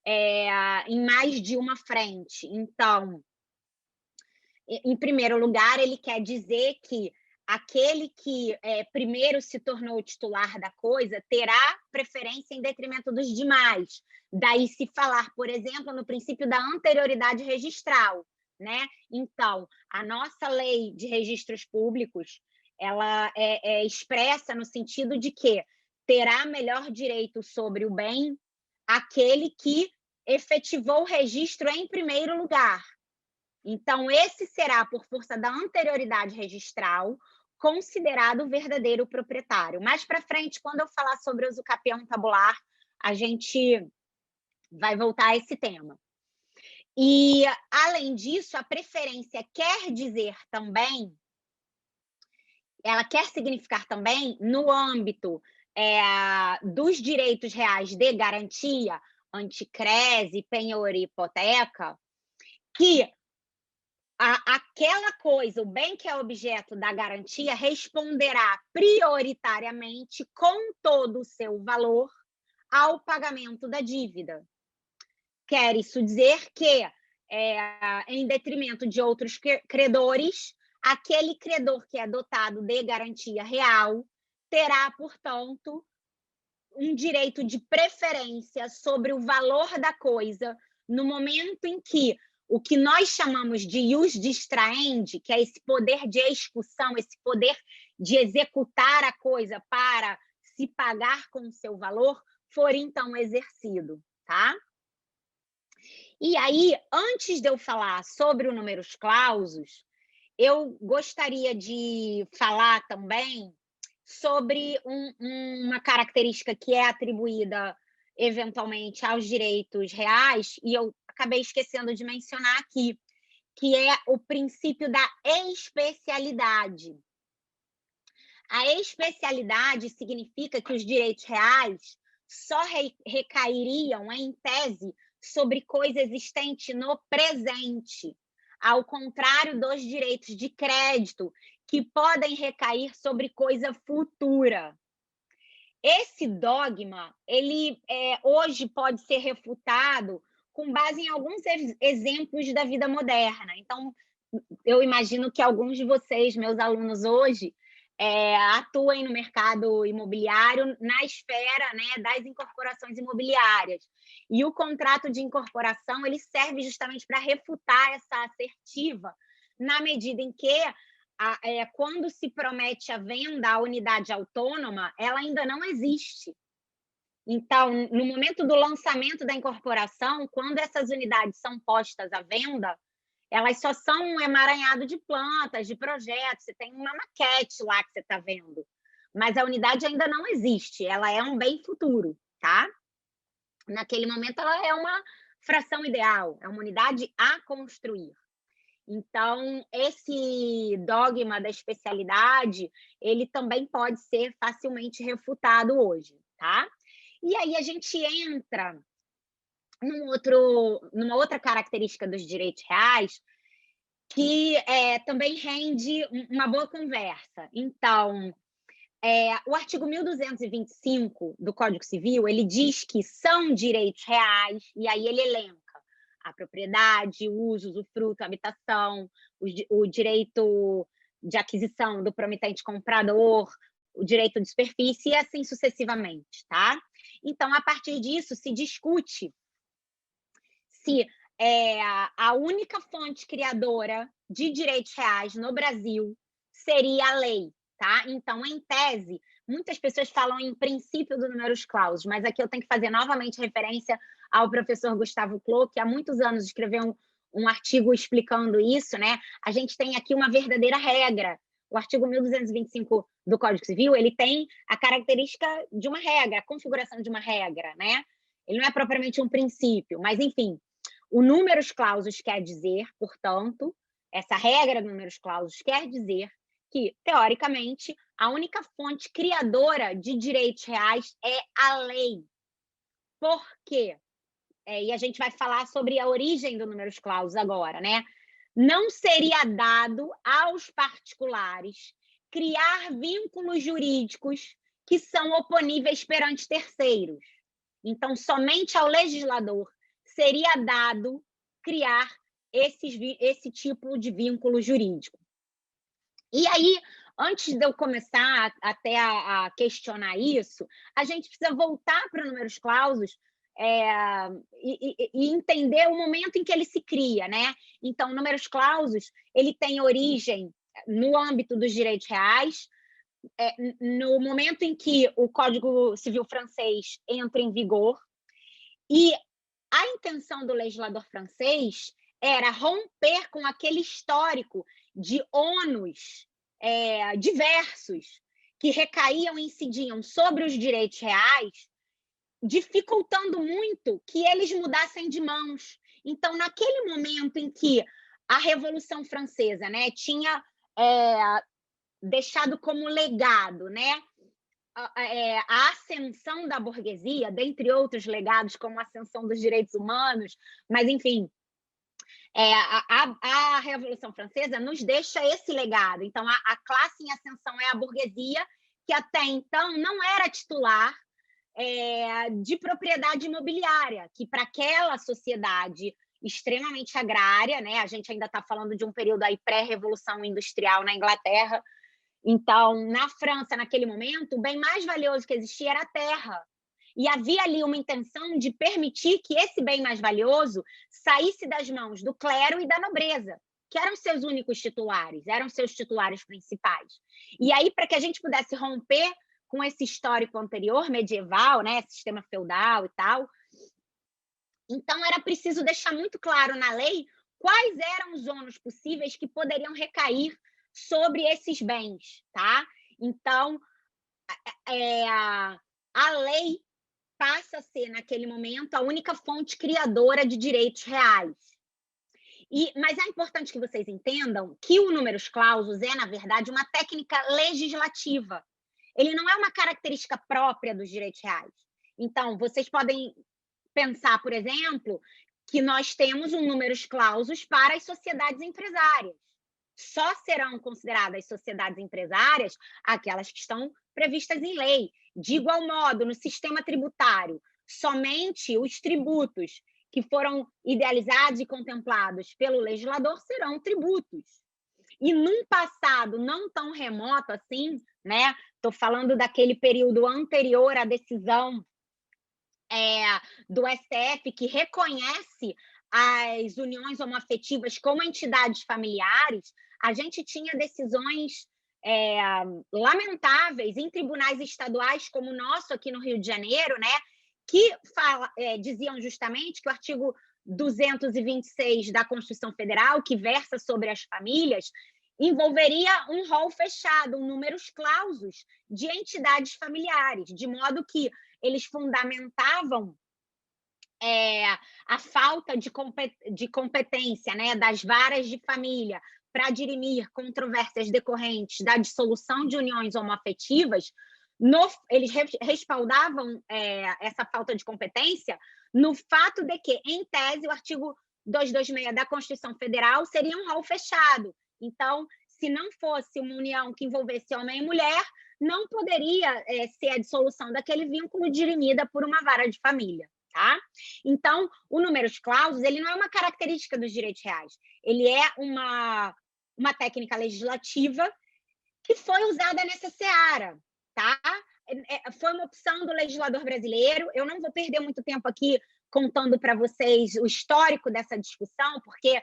em mais de uma frente. Então, em primeiro lugar, ele quer dizer que aquele que primeiro se tornou titular da coisa terá preferência em detrimento dos demais. Daí se falar, por exemplo, no princípio da anterioridade registral, né? Então, a nossa lei de registros públicos, ela é expressa no sentido de que terá melhor direito sobre o bem aquele que efetivou o registro em primeiro lugar. Então, esse será, por força da anterioridade registral, considerado o verdadeiro proprietário. Mais para frente, quando eu falar sobre o usucapião tabular, a gente vai voltar a esse tema. E, além disso, a preferência quer dizer também, ela quer significar também, no âmbito dos direitos reais de garantia, anticrese, penhor e hipoteca, que aquela coisa, o bem que é objeto da garantia, responderá prioritariamente com todo o seu valor ao pagamento da dívida. Quer isso dizer que, em detrimento de outros credores, aquele credor que é dotado de garantia real terá, portanto, um direito de preferência sobre o valor da coisa no momento em que o que nós chamamos de ius distraendi, que é esse poder de execução, esse poder de executar a coisa para se pagar com o seu valor, for então exercido, tá? E aí, antes de eu falar sobre o numerus clausus, eu gostaria de falar também sobre uma característica que é atribuída eventualmente aos direitos reais, e eu acabei esquecendo de mencionar aqui, que é o princípio da especialidade. A especialidade significa que os direitos reais só recairiam, em tese, sobre coisa existente no presente, ao contrário dos direitos de crédito, que podem recair sobre coisa futura. Esse dogma, ele hoje pode ser refutado com base em alguns exemplos da vida moderna. Então, eu imagino que alguns de vocês, meus alunos hoje, atuem no mercado imobiliário na esfera, né, das incorporações imobiliárias. E o contrato de incorporação ele serve justamente para refutar essa assertiva, na medida em que quando se promete a venda à unidade autônoma, ela ainda não existe. Então, no momento do lançamento da incorporação, quando essas unidades são postas à venda, elas só são um emaranhado de plantas, de projetos, você tem uma maquete lá que você está vendo, mas a unidade ainda não existe, ela é um bem futuro, tá? Naquele momento, ela é uma fração ideal, é uma unidade a construir. Então, esse dogma da especialidade, ele também pode ser facilmente refutado hoje, tá? E aí a gente entra numa outra característica dos direitos reais, que também rende uma boa conversa. Então, o artigo 1225 do Código Civil, ele diz que são direitos reais, e aí ele elenca a propriedade, o uso, usufruto, a habitação, o direito de aquisição do promitente comprador, o direito de superfície e assim sucessivamente, tá? Então, a partir disso, se discute se a única fonte criadora de direitos reais no Brasil seria a lei, tá? Então, em tese, muitas pessoas falam em princípio do numerus clausus, mas aqui eu tenho que fazer novamente referência ao professor Gustavo Clô, que há muitos anos escreveu um artigo explicando isso, né? A gente tem aqui uma verdadeira regra. O artigo 1225 do Código Civil, ele tem a característica de uma regra, a configuração de uma regra, né? Ele não é propriamente um princípio, mas, enfim, o numerus clausus quer dizer, portanto, essa regra do numerus clausus quer dizer que, teoricamente, a única fonte criadora de direitos reais é a lei. Por quê? E a gente vai falar sobre a origem do numerus clausus agora, né? Não seria dado aos particulares criar vínculos jurídicos que são oponíveis perante terceiros. Então, somente ao legislador seria dado criar esse tipo de vínculo jurídico. E aí, antes de eu começar até a questionar isso, a gente precisa voltar para o numerus clausus e entender o momento em que ele se cria, né? Então, o numerus clausus ele tem origem no âmbito dos direitos reais, no momento em que o Código Civil francês entra em vigor, e a intenção do legislador francês era romper com aquele histórico de ônus diversos que recaíam e incidiam sobre os direitos reais, dificultando muito que eles mudassem de mãos. Então, naquele momento em que a Revolução Francesa, né, tinha deixado como legado, né, a ascensão da burguesia, dentre outros legados, como a ascensão dos direitos humanos, mas, enfim, a Revolução Francesa nos deixa esse legado. Então, a classe em ascensão é a burguesia, que até então não era titular de propriedade imobiliária, que para aquela sociedade extremamente agrária, né? A gente ainda está falando de um período aí pré-revolução industrial na Inglaterra. Então, na França, naquele momento, o bem mais valioso que existia era a terra. E havia ali uma intenção de permitir que esse bem mais valioso saísse das mãos do clero e da nobreza, que eram seus únicos titulares, eram seus titulares principais. E aí, para que a gente pudesse romper com esse histórico anterior, medieval, né, sistema feudal e tal, então era preciso deixar muito claro na lei quais eram os ônus possíveis que poderiam recair sobre esses bens, tá? Então, a lei passa a ser, naquele momento, a única fonte criadora de direitos reais. Mas é importante que vocês entendam que o numerus clausus é, na verdade, uma técnica legislativa. Ele não é uma característica própria dos direitos reais. Então, vocês podem pensar, por exemplo, que nós temos um numerus clausus para as sociedades empresárias. Só serão consideradas sociedades empresárias aquelas que estão previstas em lei. De igual modo, no sistema tributário, somente os tributos que foram idealizados e contemplados pelo legislador serão tributos. E num passado não tão remoto assim, né? Estou falando daquele período anterior à decisão do STF, que reconhece as uniões homoafetivas como entidades familiares, a gente tinha decisões lamentáveis em tribunais estaduais, como o nosso aqui no Rio de Janeiro, né, que diziam justamente que o artigo 226 da Constituição Federal, que versa sobre as famílias, envolveria um rol fechado, um números clausus de entidades familiares, de modo que eles fundamentavam a falta de competência, né, das varas de família para dirimir controvérsias decorrentes da dissolução de uniões homoafetivas. Eles respaldavam essa falta de competência no fato de que, em tese, o artigo 226 da Constituição Federal seria um rol fechado. Então, se não fosse uma união que envolvesse homem e mulher, não poderia ser a dissolução daquele vínculo dirimida por uma vara de família. Tá? Então, o numerus clausus ele não é uma característica dos direitos reais, ele é uma técnica legislativa que foi usada nessa seara. Tá? Foi uma opção do legislador brasileiro. Eu não vou perder muito tempo aqui contando para vocês o histórico dessa discussão, porque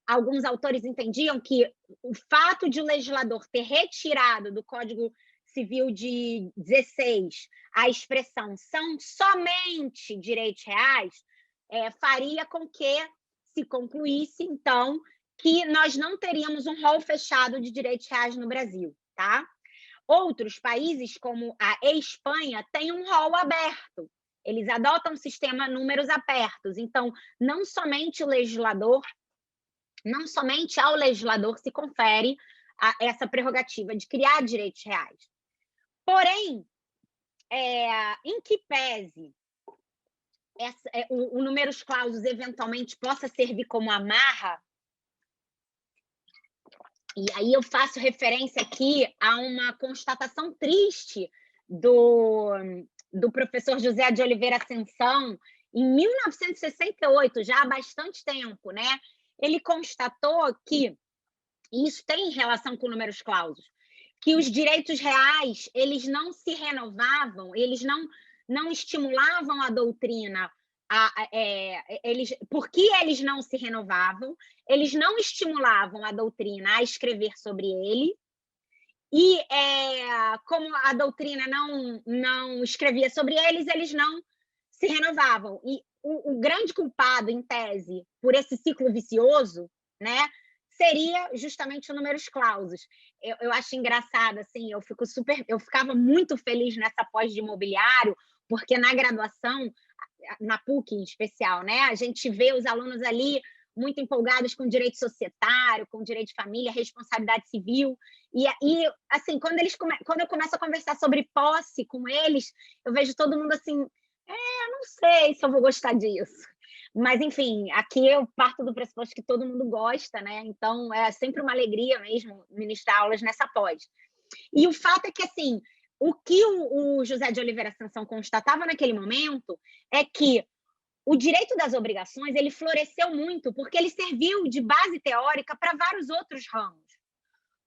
alguns autores entendiam que o fato de o legislador ter retirado do Código Civil de 16 a expressão são somente direitos reais, faria com que se concluísse, então, que nós não teríamos um rol fechado de direitos reais no Brasil. Tá? Outros países, como a Espanha, têm um rol aberto. Eles adotam um sistema números abertos. Então, não somente ao legislador se confere essa prerrogativa de criar direitos reais. Porém, em que pese o numerus clausus eventualmente possa servir como amarra, e aí eu faço referência aqui a uma constatação triste do professor José de Oliveira Ascensão, em 1968, já há bastante tempo, né? Ele constatou que, e isso tem relação com números clausus, que os direitos reais eles não se renovavam, eles não estimulavam a doutrina. Por que eles não se renovavam? Eles não estimulavam a doutrina a escrever sobre ele, e como a doutrina não escrevia sobre eles, eles não se renovavam. E o grande culpado, em tese, por esse ciclo vicioso, né, seria justamente o numerus clausus. Eu acho engraçado, assim, eu ficava muito feliz nessa pós de imobiliário, porque na graduação, na PUC em especial, né, a gente vê os alunos ali muito empolgados com direito societário, com direito de família, responsabilidade civil. E assim, quando eu começo a conversar sobre posse com eles, eu vejo todo mundo assim, eu não sei se eu vou gostar disso. Mas, enfim, aqui eu parto do pressuposto que todo mundo gosta, né? Então, é sempre uma alegria mesmo ministrar aulas nessa pós. E o fato é que, assim, o que o José de Oliveira Sansão constatava naquele momento é que o direito das obrigações ele floresceu muito porque ele serviu de base teórica para vários outros ramos,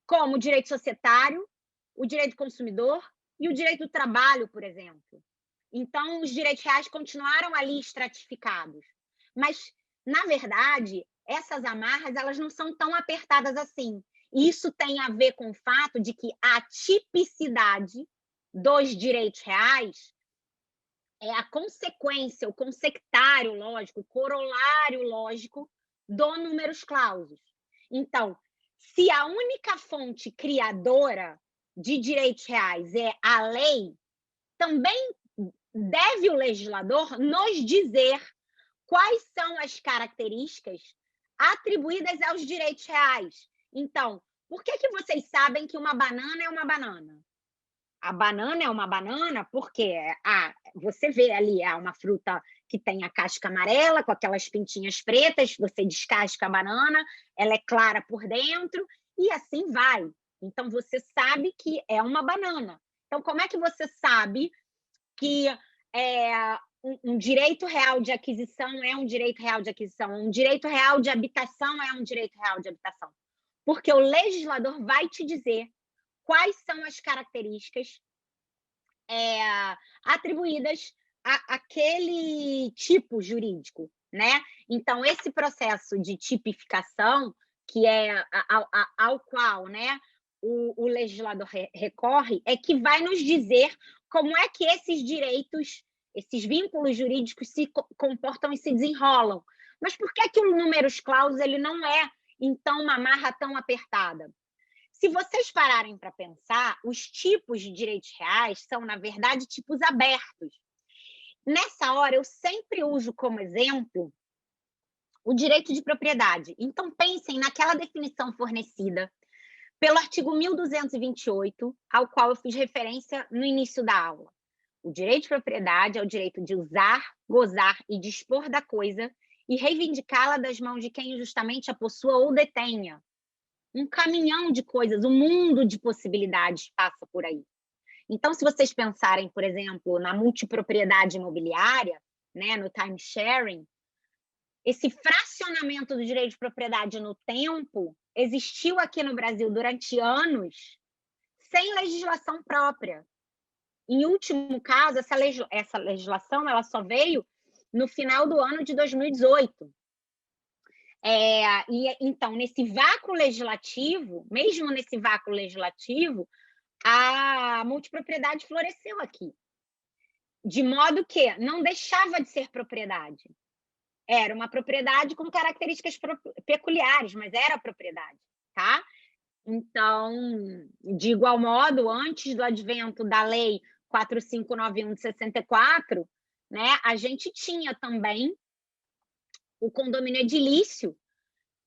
como o direito societário, o direito do consumidor e o direito do trabalho, por exemplo. Então, os direitos reais continuaram ali estratificados. Mas, na verdade, essas amarras elas não são tão apertadas assim. Isso tem a ver com o fato de que a tipicidade dos direitos reais é a consequência, o consectário lógico, o corolário lógico do numerus clausus. Então, se a única fonte criadora de direitos reais é a lei, também deve o legislador nos dizer quais são as características atribuídas aos direitos reais. Então, por que vocês sabem que uma banana é uma banana? A banana é uma banana porque você vê ali uma fruta que tem a casca amarela com aquelas pintinhas pretas, você descasca a banana, ela é clara por dentro e assim vai. Então, você sabe que é uma banana. Então, como é que você sabe que um direito real de aquisição é um direito real de aquisição, um direito real de habitação é um direito real de habitação? Porque o legislador vai te dizer quais são as características atribuídas àquele tipo jurídico, né? Então, esse processo de tipificação, que é ao qual, né, o legislador recorre, é que vai nos dizer como é que esses direitos, esses vínculos jurídicos se comportam e se desenrolam. Mas por que o numerus clausus ele não é, então, uma amarra tão apertada? Se vocês pararem para pensar, os tipos de direitos reais são, na verdade, tipos abertos. Nessa hora, eu sempre uso como exemplo o direito de propriedade. Então, pensem naquela definição fornecida pelo artigo 1228, ao qual eu fiz referência no início da aula. O direito de propriedade é o direito de usar, gozar e dispor da coisa e reivindicá-la das mãos de quem justamente a possua ou detenha. Um caminhão de coisas, um mundo de possibilidades passa por aí. Então, se vocês pensarem, por exemplo, na multipropriedade imobiliária, né, no time sharing, esse fracionamento do direito de propriedade no tempo existiu aqui no Brasil durante anos, sem legislação própria. Em último caso, essa legislação ela só veio no final do ano de 2018. Então, nesse vácuo legislativo, mesmo nesse vácuo legislativo, a multipropriedade floresceu aqui. De modo que não deixava de ser propriedade. Era uma propriedade com características peculiares, mas era propriedade, tá? Então, de igual modo, antes do advento da Lei 4591 de 64, né, a gente tinha também o condomínio edilício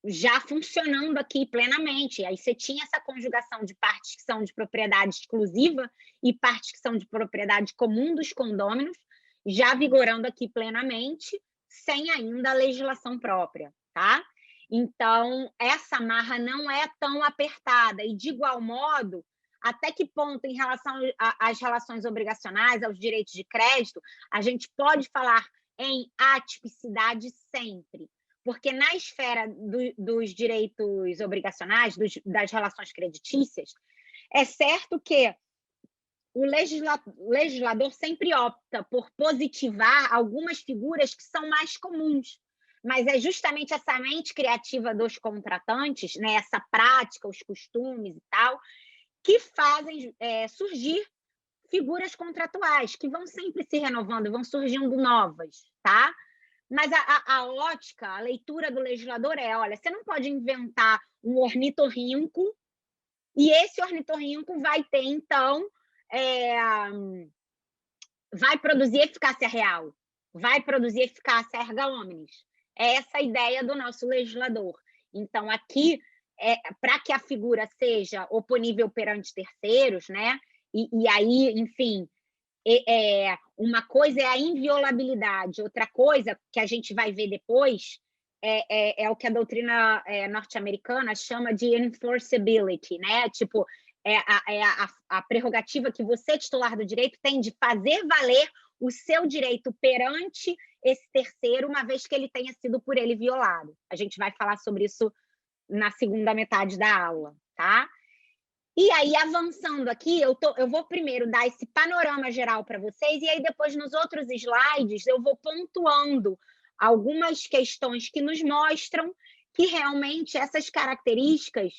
já funcionando aqui plenamente. Aí você tinha essa conjugação de partes que são de propriedade exclusiva e partes que são de propriedade comum dos condôminos, já vigorando aqui plenamente, sem ainda a legislação própria, tá? Então, essa amarra não é tão apertada. E, de igual modo, até que ponto, em relação às relações obrigacionais, aos direitos de crédito, a gente pode falar em atipicidade sempre? Porque na esfera dos direitos obrigacionais, das relações creditícias, é certo que o legislador sempre opta por positivar algumas figuras que são mais comuns, mas é justamente essa mente criativa dos contratantes, né, essa prática, os costumes e tal, que fazem surgir figuras contratuais, que vão sempre se renovando, vão surgindo novas, tá? Mas a ótica, a leitura do legislador olha, você não pode inventar um ornitorrinco e esse ornitorrinco vai ter, então, vai produzir eficácia real, vai produzir eficácia erga omnes. é essa a ideia do nosso legislador. Então, aqui, para que a figura seja oponível perante terceiros, né? E aí, enfim, uma coisa é a inviolabilidade, outra coisa que a gente vai ver depois é o que a doutrina norte-americana chama de enforceability, né? Tipo, a prerrogativa que você, titular do direito, tem de fazer valer o seu direito perante esse terceiro, uma vez que ele tenha sido por ele violado. A gente vai falar sobre isso na segunda metade da aula, tá? E aí, avançando aqui, eu vou primeiro dar esse panorama geral para vocês, e aí depois, nos outros slides, eu vou pontuando algumas questões que nos mostram que realmente essas características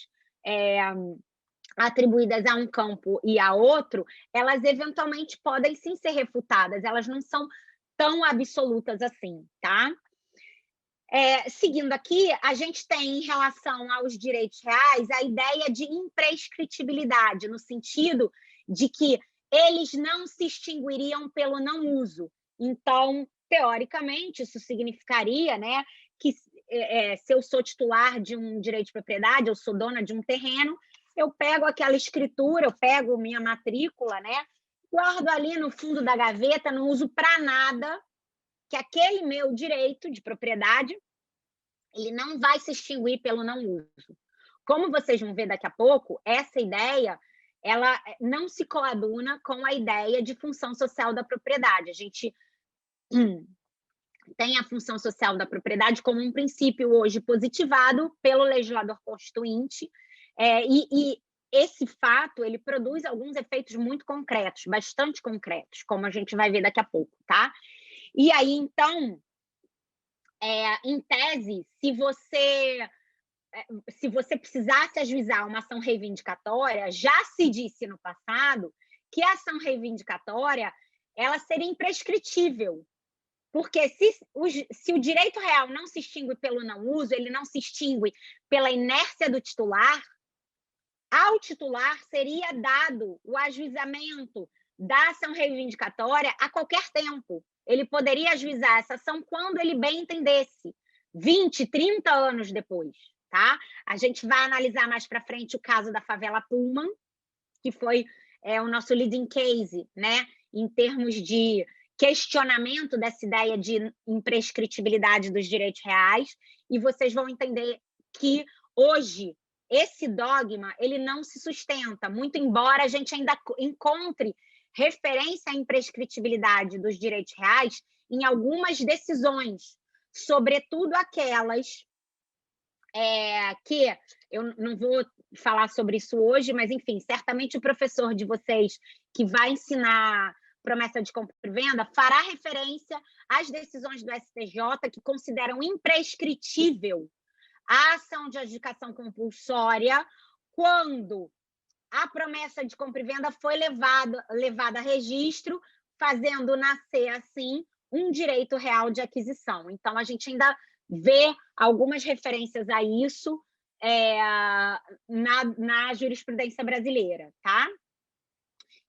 atribuídas a um campo e a outro, elas eventualmente podem sim ser refutadas, elas não são tão absolutas assim, tá? Seguindo aqui, a gente tem, em relação aos direitos reais, a ideia de imprescritibilidade, no sentido de que eles não se extinguiriam pelo não uso. Então, teoricamente, isso significaria, né, que se eu sou titular de um direito de propriedade, eu sou dona de um terreno, eu pego aquela escritura, eu pego minha matrícula, né, guardo ali no fundo da gaveta, não uso para nada, que aquele meu direito de propriedade, ele não vai se extinguir pelo não uso. Como vocês vão ver daqui a pouco, essa ideia, ela não se coaduna com a ideia de função social da propriedade. A gente tem a função social da propriedade como um princípio hoje positivado pelo legislador constituinte, e esse fato, ele produz alguns efeitos muito concretos, bastante concretos, como a gente vai ver daqui a pouco, tá? E aí, então, em tese, se você precisasse ajuizar uma ação reivindicatória, já se disse no passado que a ação reivindicatória ela seria imprescritível, porque se o direito real não se extingue pelo não uso, ele não se extingue pela inércia do titular, ao titular seria dado o ajuizamento da ação reivindicatória a qualquer tempo. Ele poderia ajuizar essa ação quando ele bem entendesse, 20, 30 anos depois, tá? A gente vai analisar mais para frente o caso da favela Pullman, que foi o nosso leading case, né, em termos de questionamento dessa ideia de imprescritibilidade dos direitos reais, e vocês vão entender que hoje esse dogma ele não se sustenta, muito embora a gente ainda encontre referência à imprescritibilidade dos direitos reais em algumas decisões, sobretudo aquelas que eu não vou falar sobre isso hoje, mas, enfim, certamente o professor de vocês que vai ensinar promessa de compra e venda fará referência às decisões do STJ que consideram imprescritível a ação de adjudicação compulsória quando a promessa de compra e venda foi levada a registro, fazendo nascer, assim, um direito real de aquisição. Então, a gente ainda vê algumas referências a isso na jurisprudência brasileira, tá?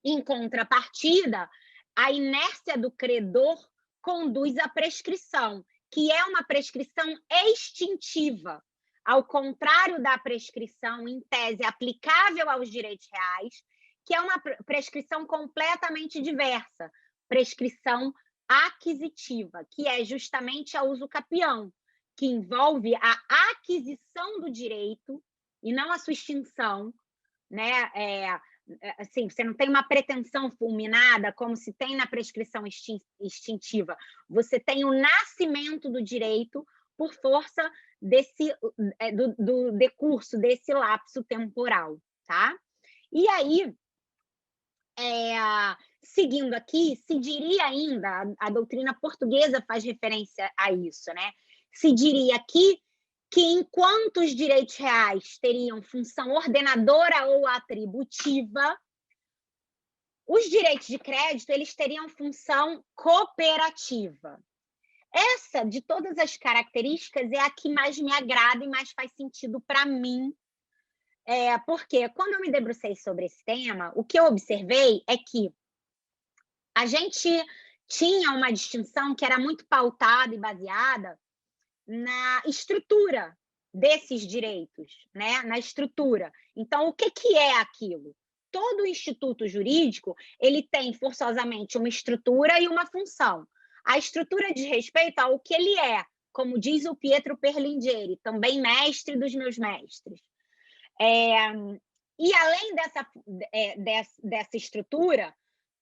Em contrapartida, a inércia do credor conduz à prescrição, que é uma prescrição extintiva, ao contrário da prescrição, em tese, aplicável aos direitos reais, que é uma prescrição completamente diversa, prescrição aquisitiva, que é justamente a uso capião, que envolve a aquisição do direito e não a sua extinção, né? Assim, você não tem uma pretensão fulminada, como se tem na prescrição extintiva. Você tem o nascimento do direito por força do decurso, desse lapso temporal, tá? E aí, seguindo aqui, se diria ainda, a doutrina portuguesa faz referência a isso, né? Se diria aqui que enquanto os direitos reais teriam função ordenadora ou atributiva, os direitos de crédito eles teriam função cooperativa. Essa, de todas as características, é a que mais me agrada e mais faz sentido para mim, porque quando eu me debrucei sobre esse tema, o que eu observei é que a gente tinha uma distinção que era muito pautada e baseada na estrutura desses direitos, né? Na estrutura. Então, o que é aquilo? Todo instituto jurídico ele tem forçosamente uma estrutura e uma função. A estrutura diz respeito ao que ele é, como diz o Pietro Perlingieri, também mestre dos meus mestres. E além dessa estrutura,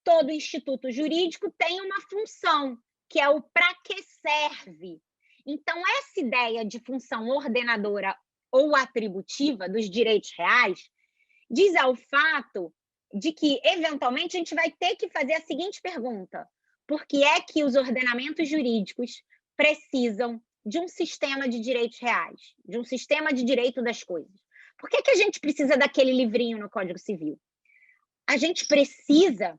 todo instituto jurídico tem uma função, que é o para que serve. Então, essa ideia de função ordenadora ou atributiva dos direitos reais diz ao fato de que, eventualmente, a gente vai ter que fazer a seguinte pergunta: por que é que os ordenamentos jurídicos precisam de um sistema de direitos reais, de um sistema de direito das coisas? Por que a gente precisa daquele livrinho no Código Civil? A gente precisa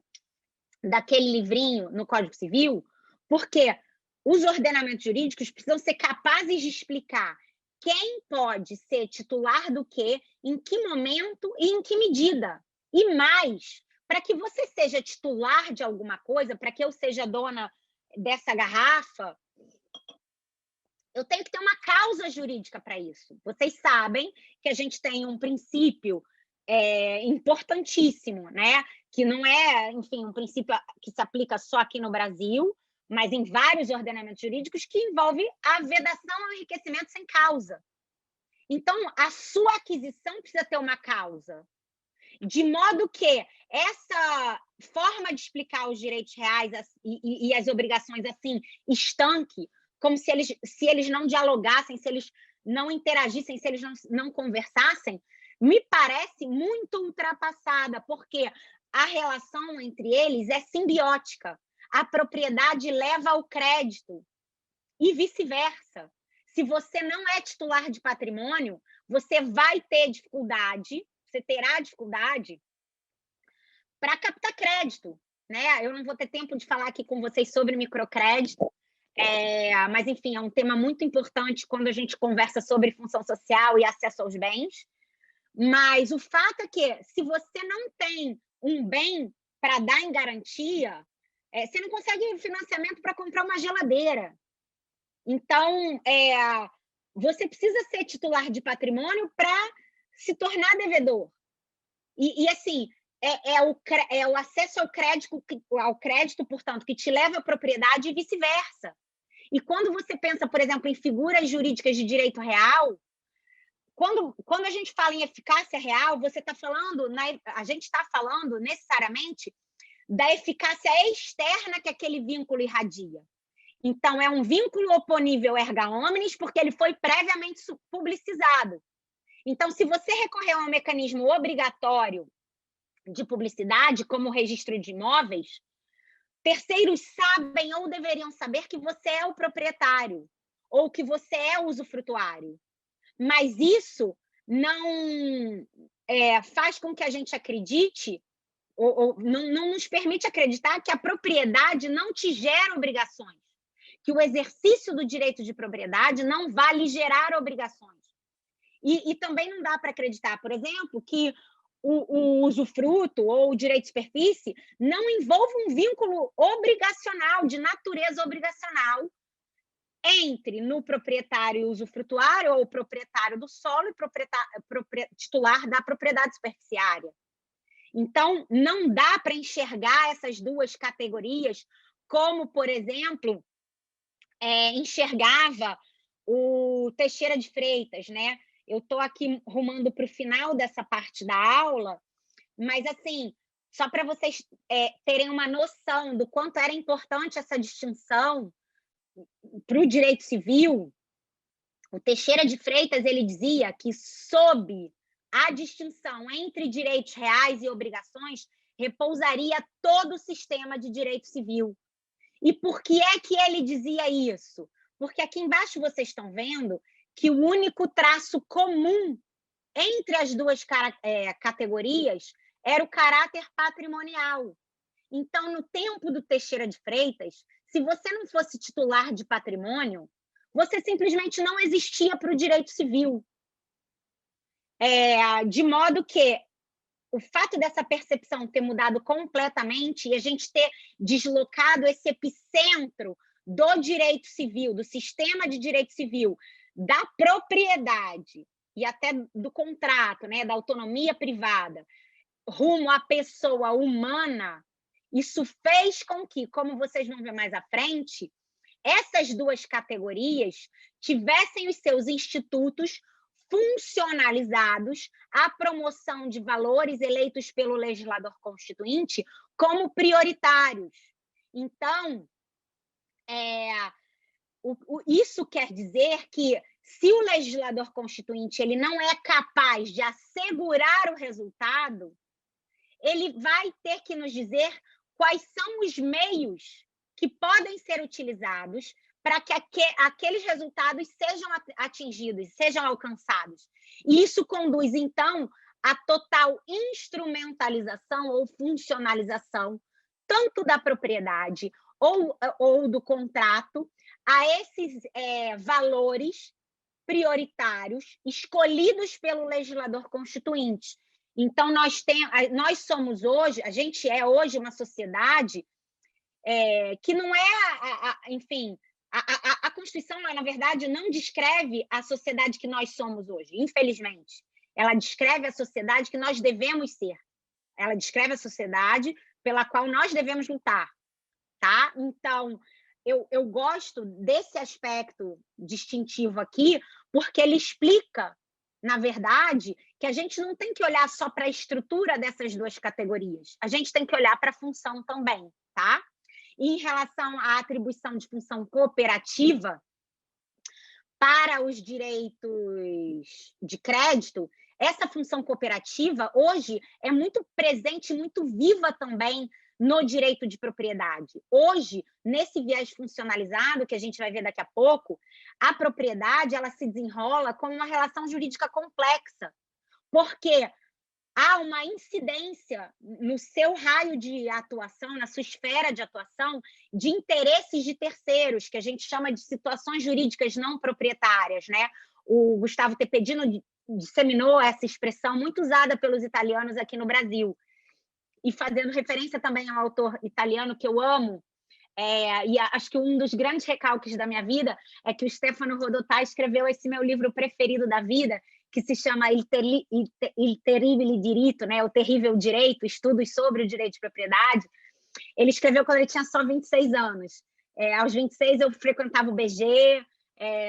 daquele livrinho no Código Civil porque os ordenamentos jurídicos precisam ser capazes de explicar quem pode ser titular do quê, em que momento e em que medida. E mais, para que você seja titular de alguma coisa, para que eu seja dona dessa garrafa, eu tenho que ter uma causa jurídica para isso. Vocês sabem que a gente tem um princípio importantíssimo, né? Que não é, enfim, um princípio que se aplica só aqui no Brasil, mas em vários ordenamentos jurídicos, que envolve a vedação ao enriquecimento sem causa. Então, a sua aquisição precisa ter uma causa, de modo que essa forma de explicar os direitos reais e as obrigações assim estanque, como se eles não dialogassem, se eles não interagissem, se eles não conversassem, me parece muito ultrapassada, porque a relação entre eles é simbiótica. A propriedade leva ao crédito e vice-versa. Se você não é titular de patrimônio, você vai ter dificuldade, você terá dificuldade para captar crédito, né? Eu não vou ter tempo de falar aqui com vocês sobre microcrédito, mas, enfim, é um tema muito importante quando a gente conversa sobre função social e acesso aos bens. Mas o fato é que, se você não tem um bem para dar em garantia, você não consegue financiamento para comprar uma geladeira. Então, você precisa ser titular de patrimônio para se tornar devedor. E assim, é o acesso ao crédito, portanto, que te leva à propriedade e vice-versa. E quando você pensa, por exemplo, em figuras jurídicas de direito real, quando a gente fala em eficácia real, a gente está falando necessariamente da eficácia externa que aquele vínculo irradia. Então, é um vínculo oponível erga omnes, porque ele foi previamente publicizado. Então, se você recorrer a um mecanismo obrigatório de publicidade, como o registro de imóveis, terceiros sabem ou deveriam saber que você é o proprietário ou que você é o usufrutuário. Mas isso não faz com que a gente acredite, ou não nos permite acreditar que a propriedade não te gera obrigações, que o exercício do direito de propriedade não vai lhe gerar obrigações. E também não dá para acreditar, por exemplo, que o usufruto ou o direito de superfície não envolve um vínculo obrigacional, de natureza obrigacional, entre no proprietário e usufrutuário, ou proprietário do solo e titular da propriedade superficiária. Então, não dá para enxergar essas duas categorias como, por exemplo, enxergava o Teixeira de Freitas, né? Eu estou aqui rumando para o final dessa parte da aula, mas, assim, só para vocês terem uma noção do quanto era importante essa distinção para o direito civil, o Teixeira de Freitas ele dizia que, sob a distinção entre direitos reais e obrigações, repousaria todo o sistema de direito civil. E por que é que ele dizia isso? Porque aqui embaixo vocês estão vendo que o único traço comum entre as duas categorias era o caráter patrimonial. Então, no tempo do Teixeira de Freitas, se você não fosse titular de patrimônio, você simplesmente não existia para o direito civil. De modo que o fato dessa percepção ter mudado completamente e a gente ter deslocado esse epicentro do direito civil, do sistema de direito civil, da propriedade e até do contrato, né, da autonomia privada, rumo à pessoa humana, isso fez com que, como vocês vão ver mais à frente, essas duas categorias tivessem os seus institutos funcionalizados à promoção de valores eleitos pelo legislador constituinte como prioritários. Então, isso quer dizer que, se o legislador constituinte ele não é capaz de assegurar o resultado, ele vai ter que nos dizer quais são os meios que podem ser utilizados para que aqueles resultados sejam atingidos, sejam alcançados. E isso conduz, então, à total instrumentalização ou funcionalização, tanto da propriedade ou do contrato, a esses valores prioritários escolhidos pelo legislador constituinte. Então, nós somos hoje, a gente é hoje uma sociedade que não enfim, a Constituição, na verdade, não descreve a sociedade que nós somos hoje, infelizmente. Ela descreve a sociedade que nós devemos ser. Ela descreve a sociedade pela qual nós devemos lutar, tá? Então, eu gosto desse aspecto distintivo aqui, porque ele explica, na verdade, que a gente não tem que olhar só para a estrutura dessas duas categorias, a gente tem que olhar para a função também, tá? E em relação à atribuição de função cooperativa para os direitos de crédito, essa função cooperativa hoje é muito presente, muito viva também no direito de propriedade. Hoje, nesse viés funcionalizado, que a gente vai ver daqui a pouco, a propriedade ela se desenrola como uma relação jurídica complexa, porque há uma incidência no seu raio de atuação, na sua esfera de atuação, de interesses de terceiros, que a gente chama de situações jurídicas não proprietárias, né? O Gustavo Tepedino disseminou essa expressão muito usada pelos italianos aqui no Brasil, e fazendo referência também ao autor italiano que eu amo, e acho que um dos grandes recalques da minha vida é que o Stefano Rodotà escreveu esse meu livro preferido da vida, que se chama Il Terribile Diritto, né? O Terrível Direito, estudos sobre o direito de propriedade. Ele escreveu quando ele tinha só 26 anos. Aos 26 eu frequentava o BG,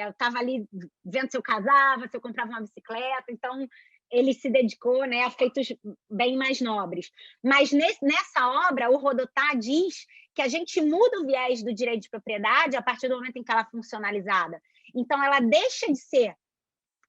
eu estava ali vendo se eu casava, se eu comprava uma bicicleta, então ele se dedicou, né, a feitos bem mais nobres. Mas nessa obra, o Rodotà diz que a gente muda o viés do direito de propriedade a partir do momento em que ela é funcionalizada. Então, ela deixa de ser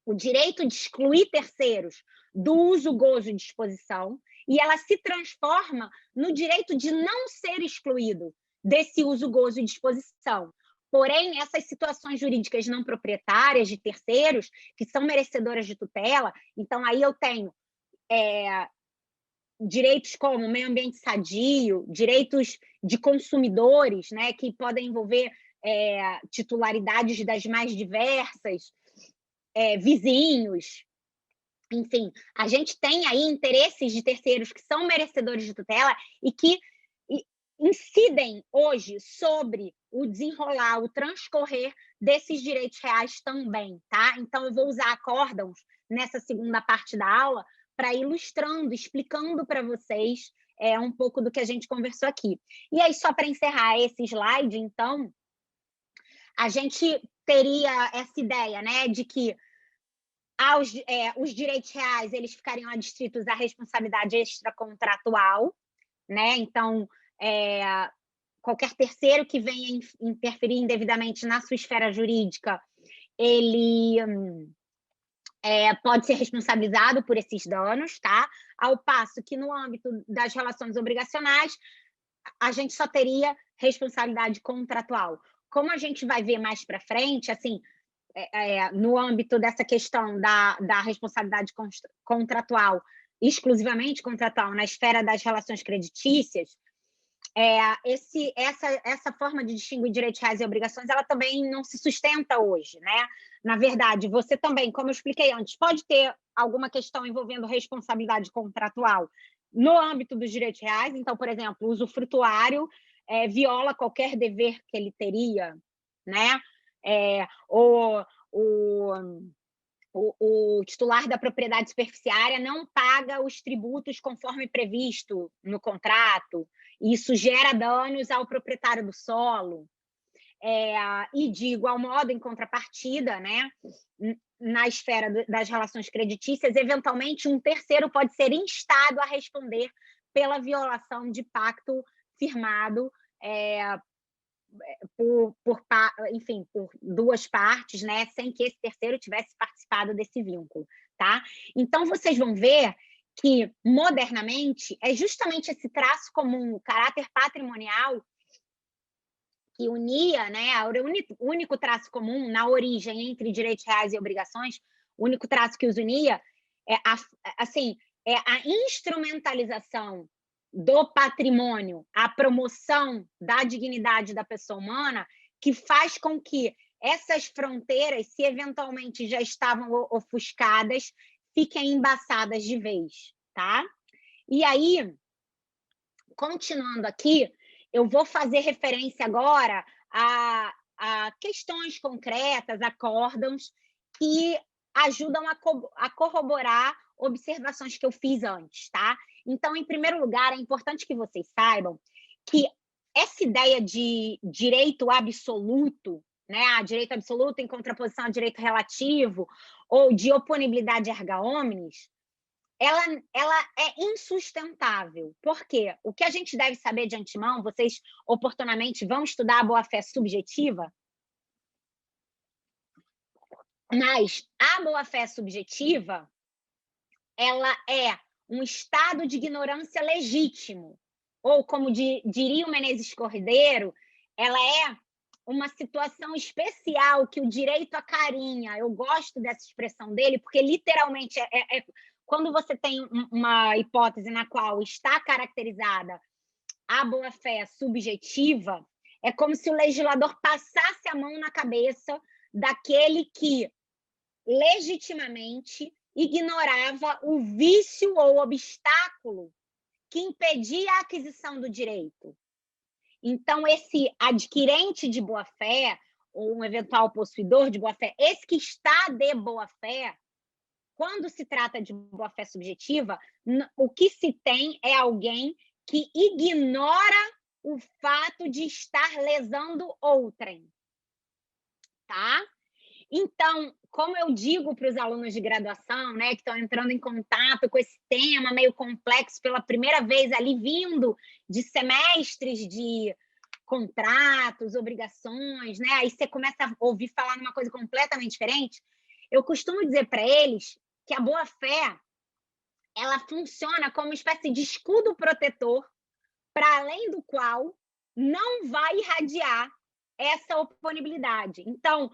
o direito de excluir terceiros do uso, gozo e disposição, e ela se transforma no direito de não ser excluído desse uso, gozo e disposição. Porém, essas situações jurídicas não proprietárias de terceiros, que são merecedoras de tutela, então aí eu tenho direitos como meio ambiente sadio, direitos de consumidores, né, que podem envolver titularidades das mais diversas, vizinhos, enfim, a gente tem aí interesses de terceiros que são merecedores de tutela e que incidem hoje sobre o desenrolar, o transcorrer desses direitos reais também, tá? Então, eu vou usar acórdãos nessa segunda parte da aula para ir ilustrando, explicando para vocês um pouco do que a gente conversou aqui. E aí, só para encerrar esse slide, então, a gente teria essa ideia, né, de que os direitos reais eles ficariam adstritos à responsabilidade extracontratual, né? Então, qualquer terceiro que venha interferir indevidamente na sua esfera jurídica, ele pode ser responsabilizado por esses danos, tá? Ao passo que no âmbito das relações obrigacionais, a gente só teria responsabilidade contratual. Como a gente vai ver mais para frente, assim, no âmbito dessa questão da responsabilidade contratual, exclusivamente contratual, na esfera das relações creditícias, essa forma de distinguir direitos reais e obrigações, ela também não se sustenta hoje, né? Na verdade, você também, como eu expliquei antes, pode ter alguma questão envolvendo responsabilidade contratual no âmbito dos direitos reais. Então, por exemplo, o usufrutuário viola qualquer dever que ele teria, né? Ou o titular da propriedade superficiária não paga os tributos conforme previsto no contrato, e isso gera danos ao proprietário do solo. E, de igual modo, em contrapartida, né, na esfera das relações creditícias, eventualmente um terceiro pode ser instado a responder pela violação de pacto firmado enfim, por duas partes, né, sem que esse terceiro tivesse participado desse vínculo, tá? Então, vocês vão ver que, modernamente, é justamente esse traço comum, o caráter patrimonial, que unia, né, o único traço comum na origem entre direitos reais e obrigações, o único traço que os unia é a instrumentalização do patrimônio, a promoção da dignidade da pessoa humana, que faz com que essas fronteiras, se eventualmente já estavam ofuscadas, fiquem embaçadas de vez, tá? E aí, continuando aqui, eu vou fazer referência agora a questões concretas, acórdãos, que ajudam a corroborar observações que eu fiz antes, tá? Então, em primeiro lugar, é importante que vocês saibam que essa ideia de direito absoluto, né, direito absoluto em contraposição a direito relativo, ou de oponibilidade erga omnes, ela é insustentável. Por quê? O que a gente deve saber de antemão, vocês oportunamente vão estudar a boa-fé subjetiva, mas a boa-fé subjetiva, ela é um estado de ignorância legítimo, ou como diria o Menezes Cordeiro, ela é uma situação especial que o direito acarinha. Eu gosto dessa expressão dele, porque literalmente quando você tem uma hipótese na qual está caracterizada a boa-fé subjetiva, é como se o legislador passasse a mão na cabeça daquele que legitimamente ignorava o vício ou obstáculo que impedia a aquisição do direito. Então, esse adquirente de boa-fé, ou um eventual possuidor de boa-fé, esse que está de boa-fé, quando se trata de boa-fé subjetiva, o que se tem é alguém que ignora o fato de estar lesando outrem, tá? Então, como eu digo para os alunos de graduação, né, que estão entrando em contato com esse tema meio complexo pela primeira vez ali, vindo de semestres de contratos, obrigações, né, aí você começa a ouvir falar numa coisa completamente diferente, eu costumo dizer para eles que a boa-fé, ela funciona como uma espécie de escudo protetor, para além do qual não vai irradiar essa oponibilidade. Então,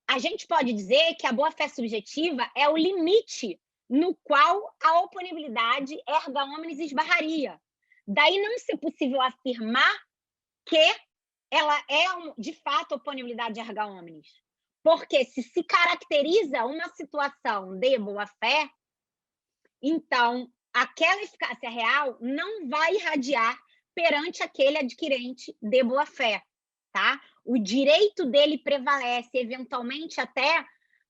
a gente pode dizer que a boa-fé subjetiva é o limite no qual a oponibilidade erga omnes esbarraria. Daí não ser possível afirmar que ela é, de fato, oponibilidade erga omnes. Porque se caracteriza uma situação de boa-fé, então aquela eficácia real não vai irradiar perante aquele adquirente de boa-fé, tá? O direito dele prevalece, eventualmente até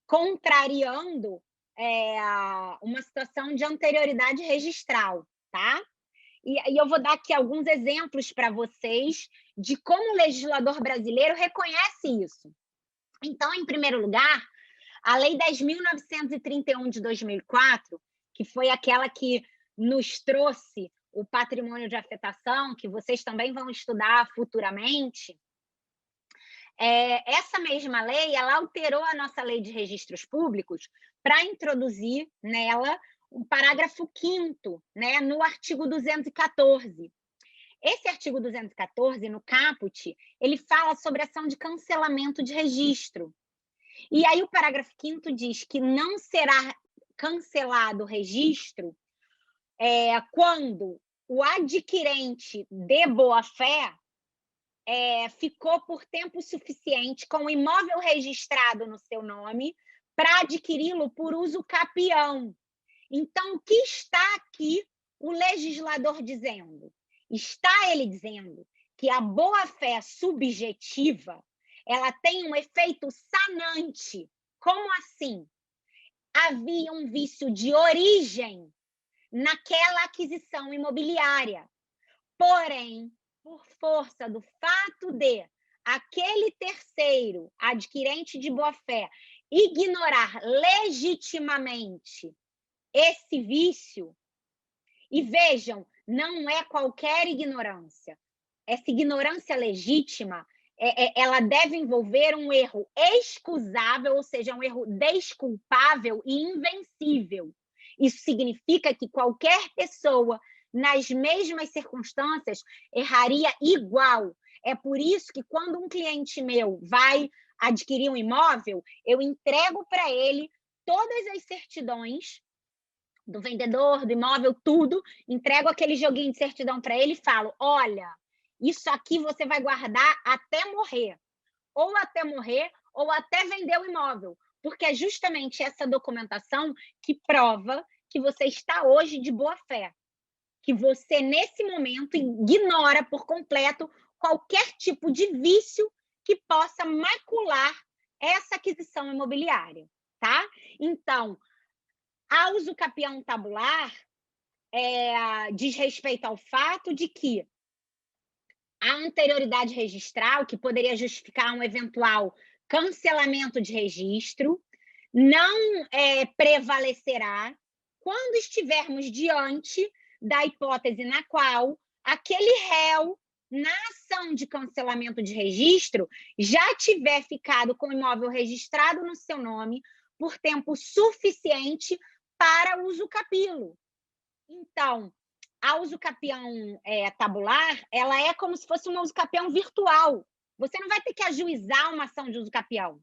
contrariando uma situação de anterioridade registral, tá? E eu vou dar aqui alguns exemplos para vocês de como o legislador brasileiro reconhece isso. Então, em primeiro lugar, a Lei 10.931 de 2004, que foi aquela que nos trouxe o patrimônio de afetação, que vocês também vão estudar futuramente, essa mesma lei, ela alterou a nossa lei de registros públicos para introduzir nela um parágrafo 5º, né, no artigo 214. Esse artigo 214, no caput, ele fala sobre ação de cancelamento de registro. E aí o parágrafo 5º diz que não será cancelado o registro quando o adquirente de boa-fé ficou por tempo suficiente com o imóvel registrado no seu nome para adquiri-lo por uso capião. Então, o que está aqui o legislador dizendo? Está ele dizendo que a boa-fé subjetiva, ela tem um efeito sanante. Como assim? Havia um vício de origem naquela aquisição imobiliária. Porém, por força do fato de aquele terceiro adquirente de boa-fé ignorar legitimamente esse vício, e vejam, não é qualquer ignorância. Essa ignorância legítima, ela deve envolver um erro excusável, ou seja, um erro desculpável e invencível. Isso significa que qualquer pessoa, nas mesmas circunstâncias, erraria igual. É por isso que quando um cliente meu vai adquirir um imóvel, eu entrego para ele todas as certidões do vendedor, do imóvel, tudo, entrego aquele joguinho de certidão para ele e falo: olha, isso aqui você vai guardar até morrer, ou até vender o imóvel, porque é justamente essa documentação que prova que você está hoje de boa fé, que você, nesse momento, ignora por completo qualquer tipo de vício que possa macular essa aquisição imobiliária, tá? Então, a usucapião tabular diz respeito ao fato de que a anterioridade registral, que poderia justificar um eventual cancelamento de registro, não prevalecerá quando estivermos diante da hipótese na qual aquele réu, na ação de cancelamento de registro, já tiver ficado com o imóvel registrado no seu nome por tempo suficiente para usucapi-lo. Então, a usucapião tabular, ela é como se fosse uma usucapião virtual. Você não vai ter que ajuizar uma ação de usucapião.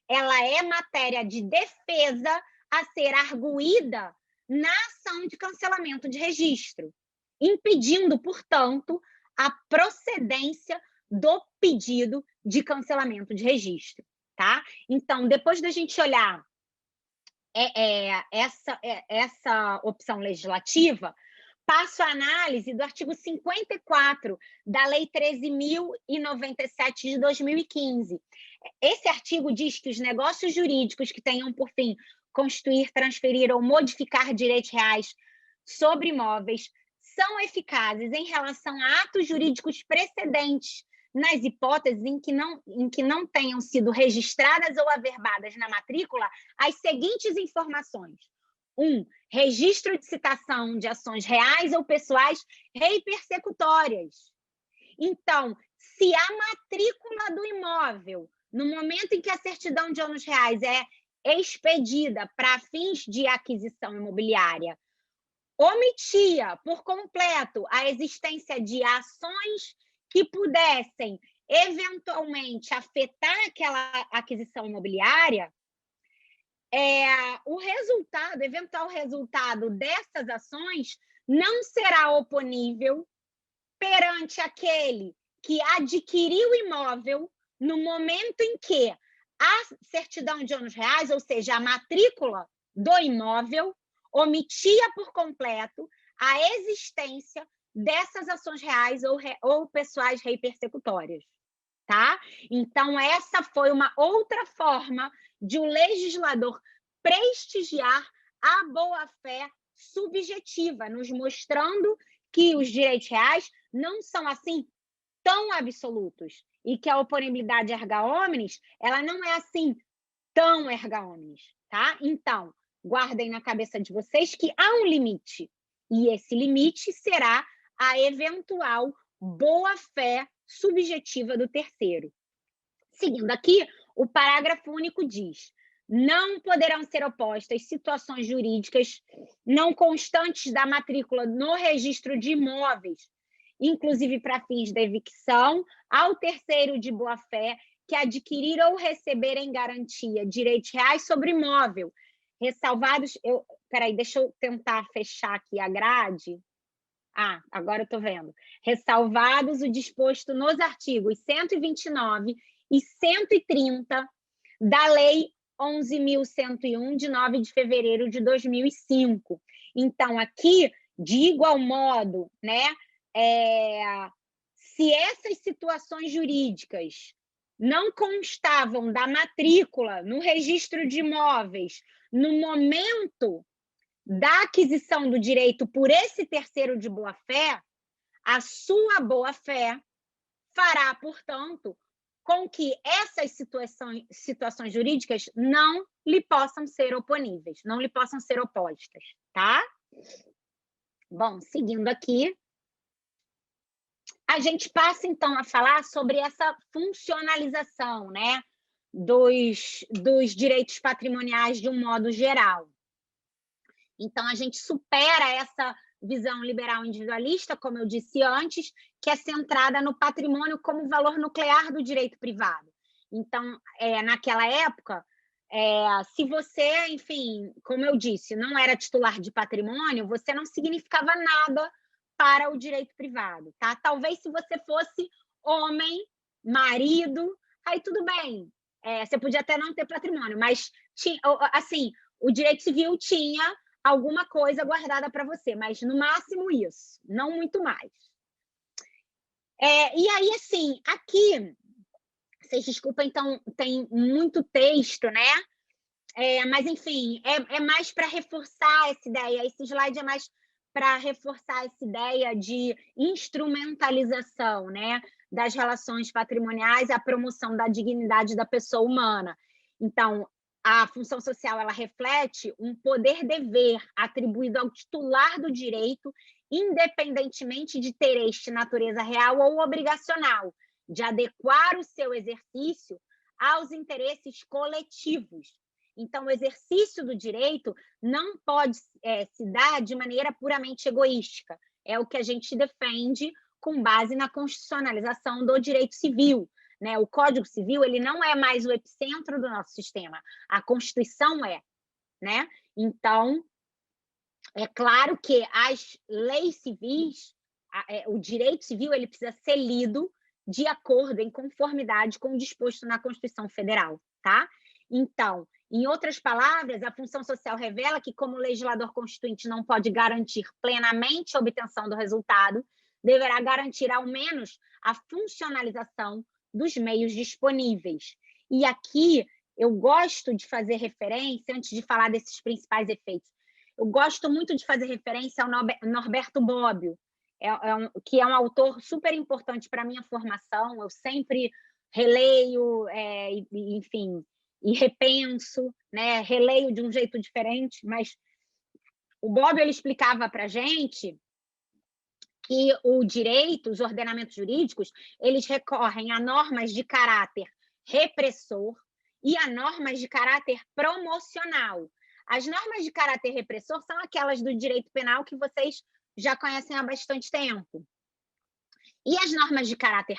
Ela é matéria de defesa a ser arguída na ação de cancelamento de registro, impedindo, portanto, a procedência do pedido de cancelamento de registro, tá? Então, depois da gente olhar essa opção legislativa, passo a análise do artigo 54 da Lei 13.097 de 2015. Esse artigo diz que os negócios jurídicos que tenham por fim constituir, transferir ou modificar direitos reais sobre imóveis são eficazes em relação a atos jurídicos precedentes, nas hipóteses em que não tenham sido registradas ou averbadas na matrícula as seguintes informações: 1. Registro de citação de ações reais ou pessoais reipersecutórias. Então, se a matrícula do imóvel, no momento em que a certidão de ônus reais é expedida para fins de aquisição imobiliária, omitia por completo a existência de ações que pudessem eventualmente afetar aquela aquisição imobiliária, o eventual resultado dessas ações não será oponível perante aquele que adquiriu o imóvel no momento em que a certidão de ônus reais, ou seja, a matrícula do imóvel, omitia por completo a existência dessas ações reais ou pessoais reipersecutórias, tá? Então, essa foi uma outra forma de o legislador prestigiar a boa-fé subjetiva, nos mostrando que os direitos reais não são assim tão absolutos e que a oponibilidade erga omnes, ela não é assim tão erga omnes, tá? Então, guardem na cabeça de vocês que há um limite, e esse limite será a eventual boa-fé subjetiva do terceiro. Seguindo aqui, o parágrafo único diz: não poderão ser opostas situações jurídicas não constantes da matrícula no registro de imóveis, inclusive para fins de evicção, ao terceiro de boa-fé que adquirir ou receber em garantia direitos reais sobre imóvel, ressalvados... Peraí, deixa eu tentar fechar aqui a grade. Agora eu estou vendo. Ressalvados o disposto nos artigos 129 e 130 da Lei 11.101, de 9 de fevereiro de 2005. Então, aqui, de igual modo, né, se essas situações jurídicas não constavam da matrícula no registro de imóveis no momento da aquisição do direito por esse terceiro de boa-fé, a sua boa-fé fará, portanto, com que essas situações jurídicas não lhe possam ser oponíveis, não lhe possam ser opostas, tá? Bom, seguindo aqui, a gente passa, então, a falar sobre essa funcionalização, né, dos direitos patrimoniais de um modo geral. Então, a gente supera essa visão liberal individualista, como eu disse antes, que é centrada no patrimônio como valor nuclear do direito privado. Então, naquela época, se você, enfim, como eu disse, não era titular de patrimônio, você não significava nada para o direito privado, tá? Talvez se você fosse homem, marido, aí tudo bem, você podia até não ter patrimônio, mas, assim, o direito civil tinha alguma coisa guardada para você, mas no máximo isso, não muito mais. E aí, assim, aqui, vocês desculpem, então, tem muito texto, né? Mas, enfim, é mais para reforçar essa ideia. Esse slide é mais para reforçar essa ideia de instrumentalização, né, das relações patrimoniais e a promoção da dignidade da pessoa humana. Então, a função social ela reflete um poder-dever atribuído ao titular do direito, independentemente de ter este natureza real ou obrigacional, de adequar o seu exercício aos interesses coletivos. Então, o exercício do direito não pode se dar de maneira puramente egoística. É o que a gente defende com base na constitucionalização do direito civil, né? O Código Civil ele não é mais o epicentro do nosso sistema, a Constituição é, né? Então, é claro que as leis civis, o direito civil ele precisa ser lido de acordo, em conformidade com o disposto na Constituição Federal, tá? Então, em outras palavras, a função social revela que, como o legislador constituinte não pode garantir plenamente a obtenção do resultado, deverá garantir, ao menos, a funcionalização dos meios disponíveis. E aqui, eu gosto de fazer referência, antes de falar desses principais efeitos, eu gosto muito de fazer referência ao Norberto Bobbio, que é um autor super importante para a minha formação, eu sempre releio, enfim, e repenso, né? Releio de um jeito diferente, mas o Bobbio ele explicava para a gente que o direito, os ordenamentos jurídicos, eles recorrem a normas de caráter repressor e a normas de caráter promocional. As normas de caráter repressor são aquelas do direito penal que vocês já conhecem há bastante tempo. E as normas de caráter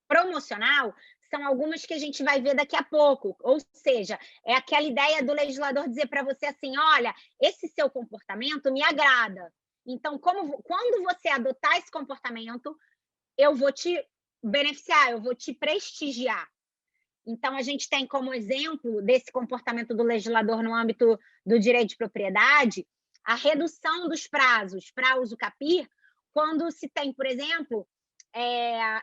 promocional são algumas que a gente vai ver daqui a pouco, ou seja, é aquela ideia do legislador dizer para você assim, olha, esse seu comportamento me agrada, então quando você adotar esse comportamento, eu vou te beneficiar, eu vou te prestigiar. Então, a gente tem como exemplo desse comportamento do legislador no âmbito do direito de propriedade, a redução dos prazos para uso capir, quando se tem, por exemplo,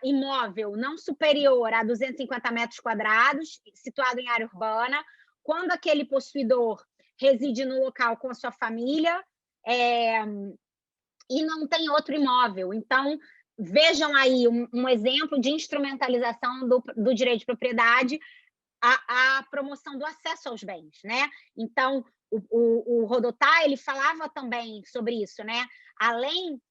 imóvel não superior a 250 metros quadrados, situado em área urbana, quando aquele possuidor reside no local com a sua família e não tem outro imóvel. Então, vejam aí um exemplo de instrumentalização do direito de propriedade, a promoção do acesso aos bens, né? Então, o Rodotà, ele falava também sobre isso, né? Além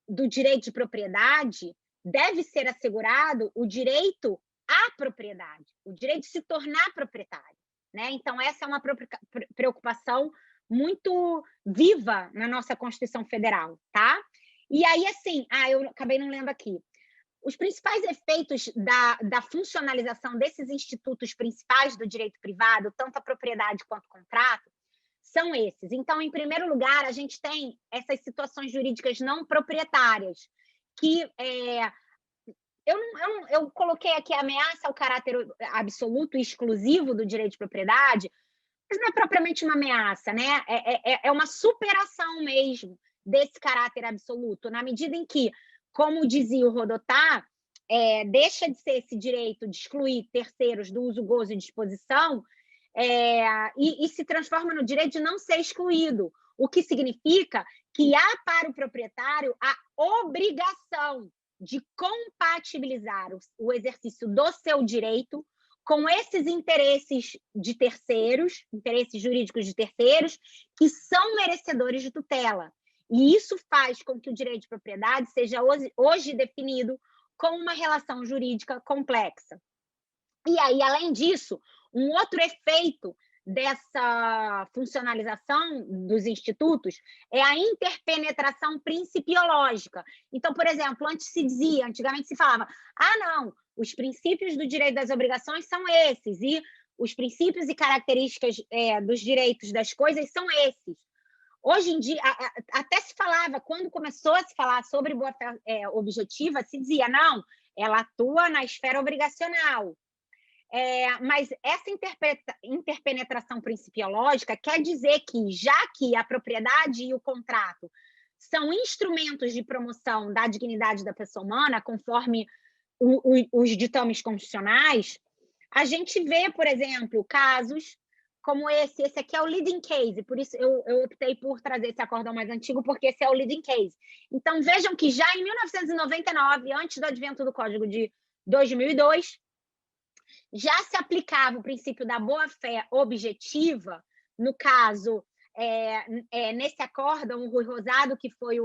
do direito de propriedade, deve ser assegurado o direito à propriedade, o direito de se tornar proprietário, né? Então, essa é uma preocupação muito viva na nossa Constituição Federal, tá? E aí, assim, eu acabei não lendo aqui. Os principais efeitos da funcionalização desses institutos principais do direito privado, tanto a propriedade quanto o contrato, são esses. Então, em primeiro lugar, a gente tem essas situações jurídicas não proprietárias, que eu coloquei aqui a ameaça ao caráter absoluto e exclusivo do direito de propriedade, mas não é propriamente uma ameaça, né? É uma superação mesmo desse caráter absoluto, na medida em que, como dizia o Rodotà, deixa de ser esse direito de excluir terceiros do uso, gozo e disposição, e se transforma no direito de não ser excluído, o que significa que há para o proprietário a obrigação de compatibilizar o exercício do seu direito com esses interesses de terceiros, interesses jurídicos de terceiros, que são merecedores de tutela. E isso faz com que o direito de propriedade seja hoje definido como uma relação jurídica complexa. E aí, além disso, um outro efeito dessa funcionalização dos institutos é a interpenetração principiológica. Então, por exemplo, antigamente se falava, não, os princípios do direito das obrigações são esses, e os princípios e características dos direitos das coisas são esses. Hoje em dia, até se falava, quando começou a se falar sobre boa-fé objetiva, se dizia, não, ela atua na esfera obrigacional. Mas essa interpenetração principiológica quer dizer que, já que a propriedade e o contrato são instrumentos de promoção da dignidade da pessoa humana, conforme os ditames constitucionais, a gente vê, por exemplo, casos como esse aqui é o leading case, por isso eu optei por trazer esse acórdão mais antigo, porque esse é o leading case. Então, vejam que já em 1999, antes do advento do Código de 2002, já se aplicava o princípio da boa-fé objetiva, no caso, nesse acórdão, o Rui Rosado, que foi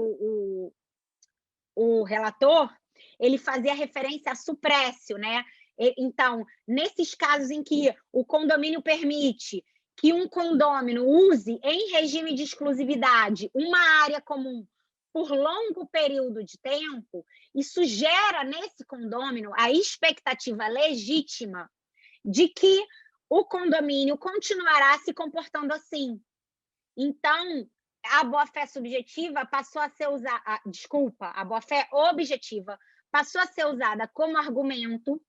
o relator, ele fazia referência a suprécio, né? Então, nesses casos em que o condomínio permite que um condômino use em regime de exclusividade uma área comum por longo período de tempo, isso gera nesse condômino a expectativa legítima de que o condomínio continuará se comportando assim. Então, a boa-fé subjetiva passou a ser usada, a boa-fé objetiva passou a ser usada como argumento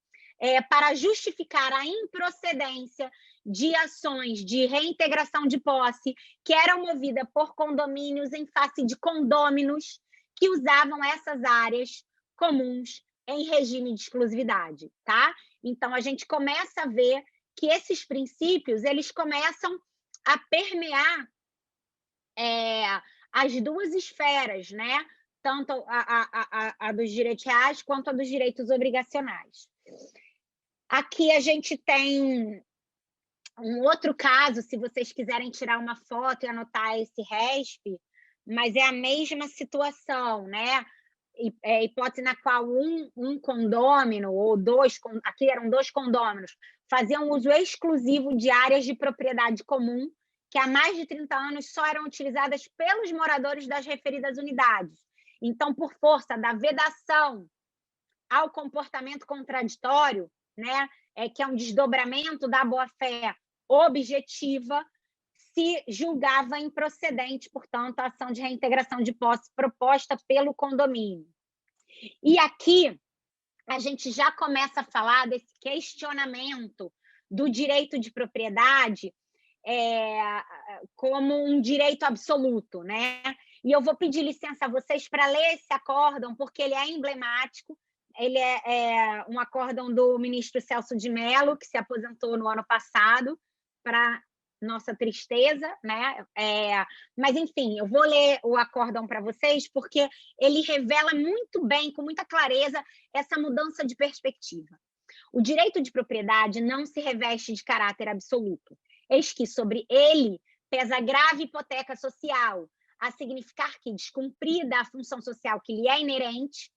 para justificar a improcedência de ações de reintegração de posse que eram movidas por condomínios em face de condôminos que usavam essas áreas comuns em regime de exclusividade, tá? Então, a gente começa a ver que esses princípios, eles começam a permear as duas esferas, né? Tanto a dos direitos reais quanto a dos direitos obrigacionais. Aqui a gente tem um outro caso, se vocês quiserem tirar uma foto e anotar esse RESP, mas é a mesma situação, né? Hipótese na qual um condômino, ou aqui eram 2 condôminos, faziam uso exclusivo de áreas de propriedade comum, que há mais de 30 anos só eram utilizadas pelos moradores das referidas unidades. Então, por força da vedação ao comportamento contraditório, né, que é um desdobramento da boa-fé objetiva, se julgava improcedente, portanto, a ação de reintegração de posse proposta pelo condomínio. E aqui a gente já começa a falar desse questionamento do direito de propriedade como um direito absoluto, né? E eu vou pedir licença a vocês para ler esse acórdão, porque ele é emblemático. Ele é um acórdão do ministro Celso de Mello, que se aposentou no ano passado, para nossa tristeza, né? Mas, enfim, eu vou ler o acórdão para vocês, porque ele revela muito bem, com muita clareza, essa mudança de perspectiva. O direito de propriedade não se reveste de caráter absoluto. Eis que sobre ele pesa grave hipoteca social, a significar que, descumprida a função social que lhe é inerente,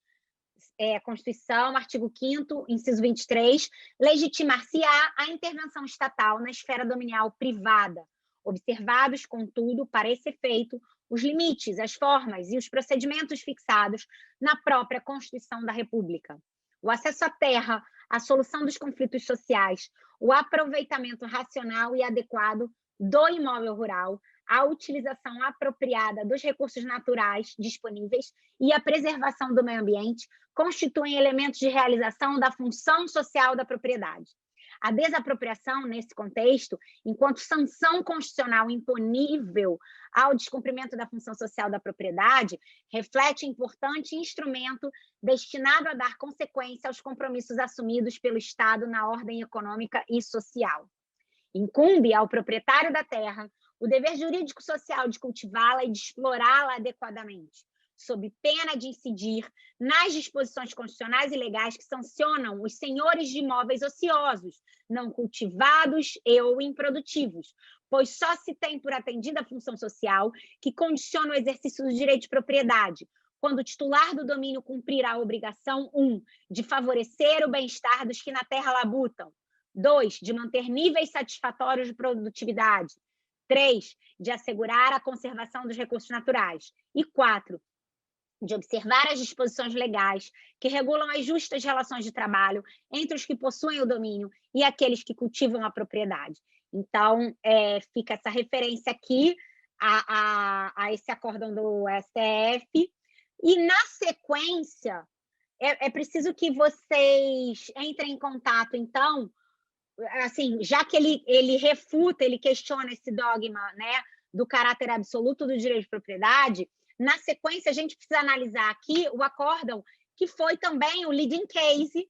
Constituição, artigo 5º, inciso 23, legitimar-se-á a intervenção estatal na esfera dominial privada, observados, contudo, para esse efeito, os limites, as formas e os procedimentos fixados na própria Constituição da República. O acesso à terra, a solução dos conflitos sociais, o aproveitamento racional e adequado do imóvel rural, a utilização apropriada dos recursos naturais disponíveis e a preservação do meio ambiente constituem elementos de realização da função social da propriedade. A desapropriação, nesse contexto, enquanto sanção constitucional imponível ao descumprimento da função social da propriedade, reflete importante instrumento destinado a dar consequência aos compromissos assumidos pelo Estado na ordem econômica e social. Incumbe ao proprietário da terra o dever jurídico-social de cultivá-la e de explorá-la adequadamente, sob pena de incidir nas disposições constitucionais e legais que sancionam os senhores de imóveis ociosos, não cultivados e ou improdutivos, pois só se tem por atendida a função social que condiciona o exercício do direito de propriedade, quando o titular do domínio cumprir a obrigação 1. De favorecer o bem-estar dos que na terra labutam, 2. De manter níveis satisfatórios de produtividade, 3. De assegurar a conservação dos recursos naturais e 4. De observar as disposições legais que regulam as justas relações de trabalho entre os que possuem o domínio e aqueles que cultivam a propriedade. Então, fica essa referência aqui a esse acórdão do STF. E, na sequência, é preciso que vocês entrem em contato, então, assim, já que ele refuta, ele questiona esse dogma, né, do caráter absoluto do direito de propriedade. Na sequência, a gente precisa analisar aqui o acórdão, que foi também o leading case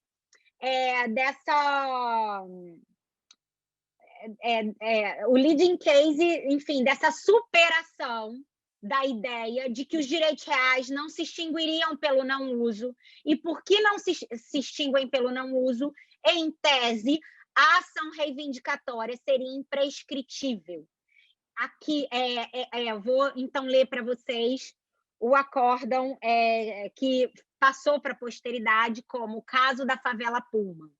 o leading case, enfim, dessa superação da ideia de que os direitos reais não se extinguiriam pelo não uso. E por que não se extinguem pelo não uso? Em tese, a ação reivindicatória seria imprescritível. Aqui, vou então ler para vocês o acórdão que passou para a posteridade como o caso da favela Pullman.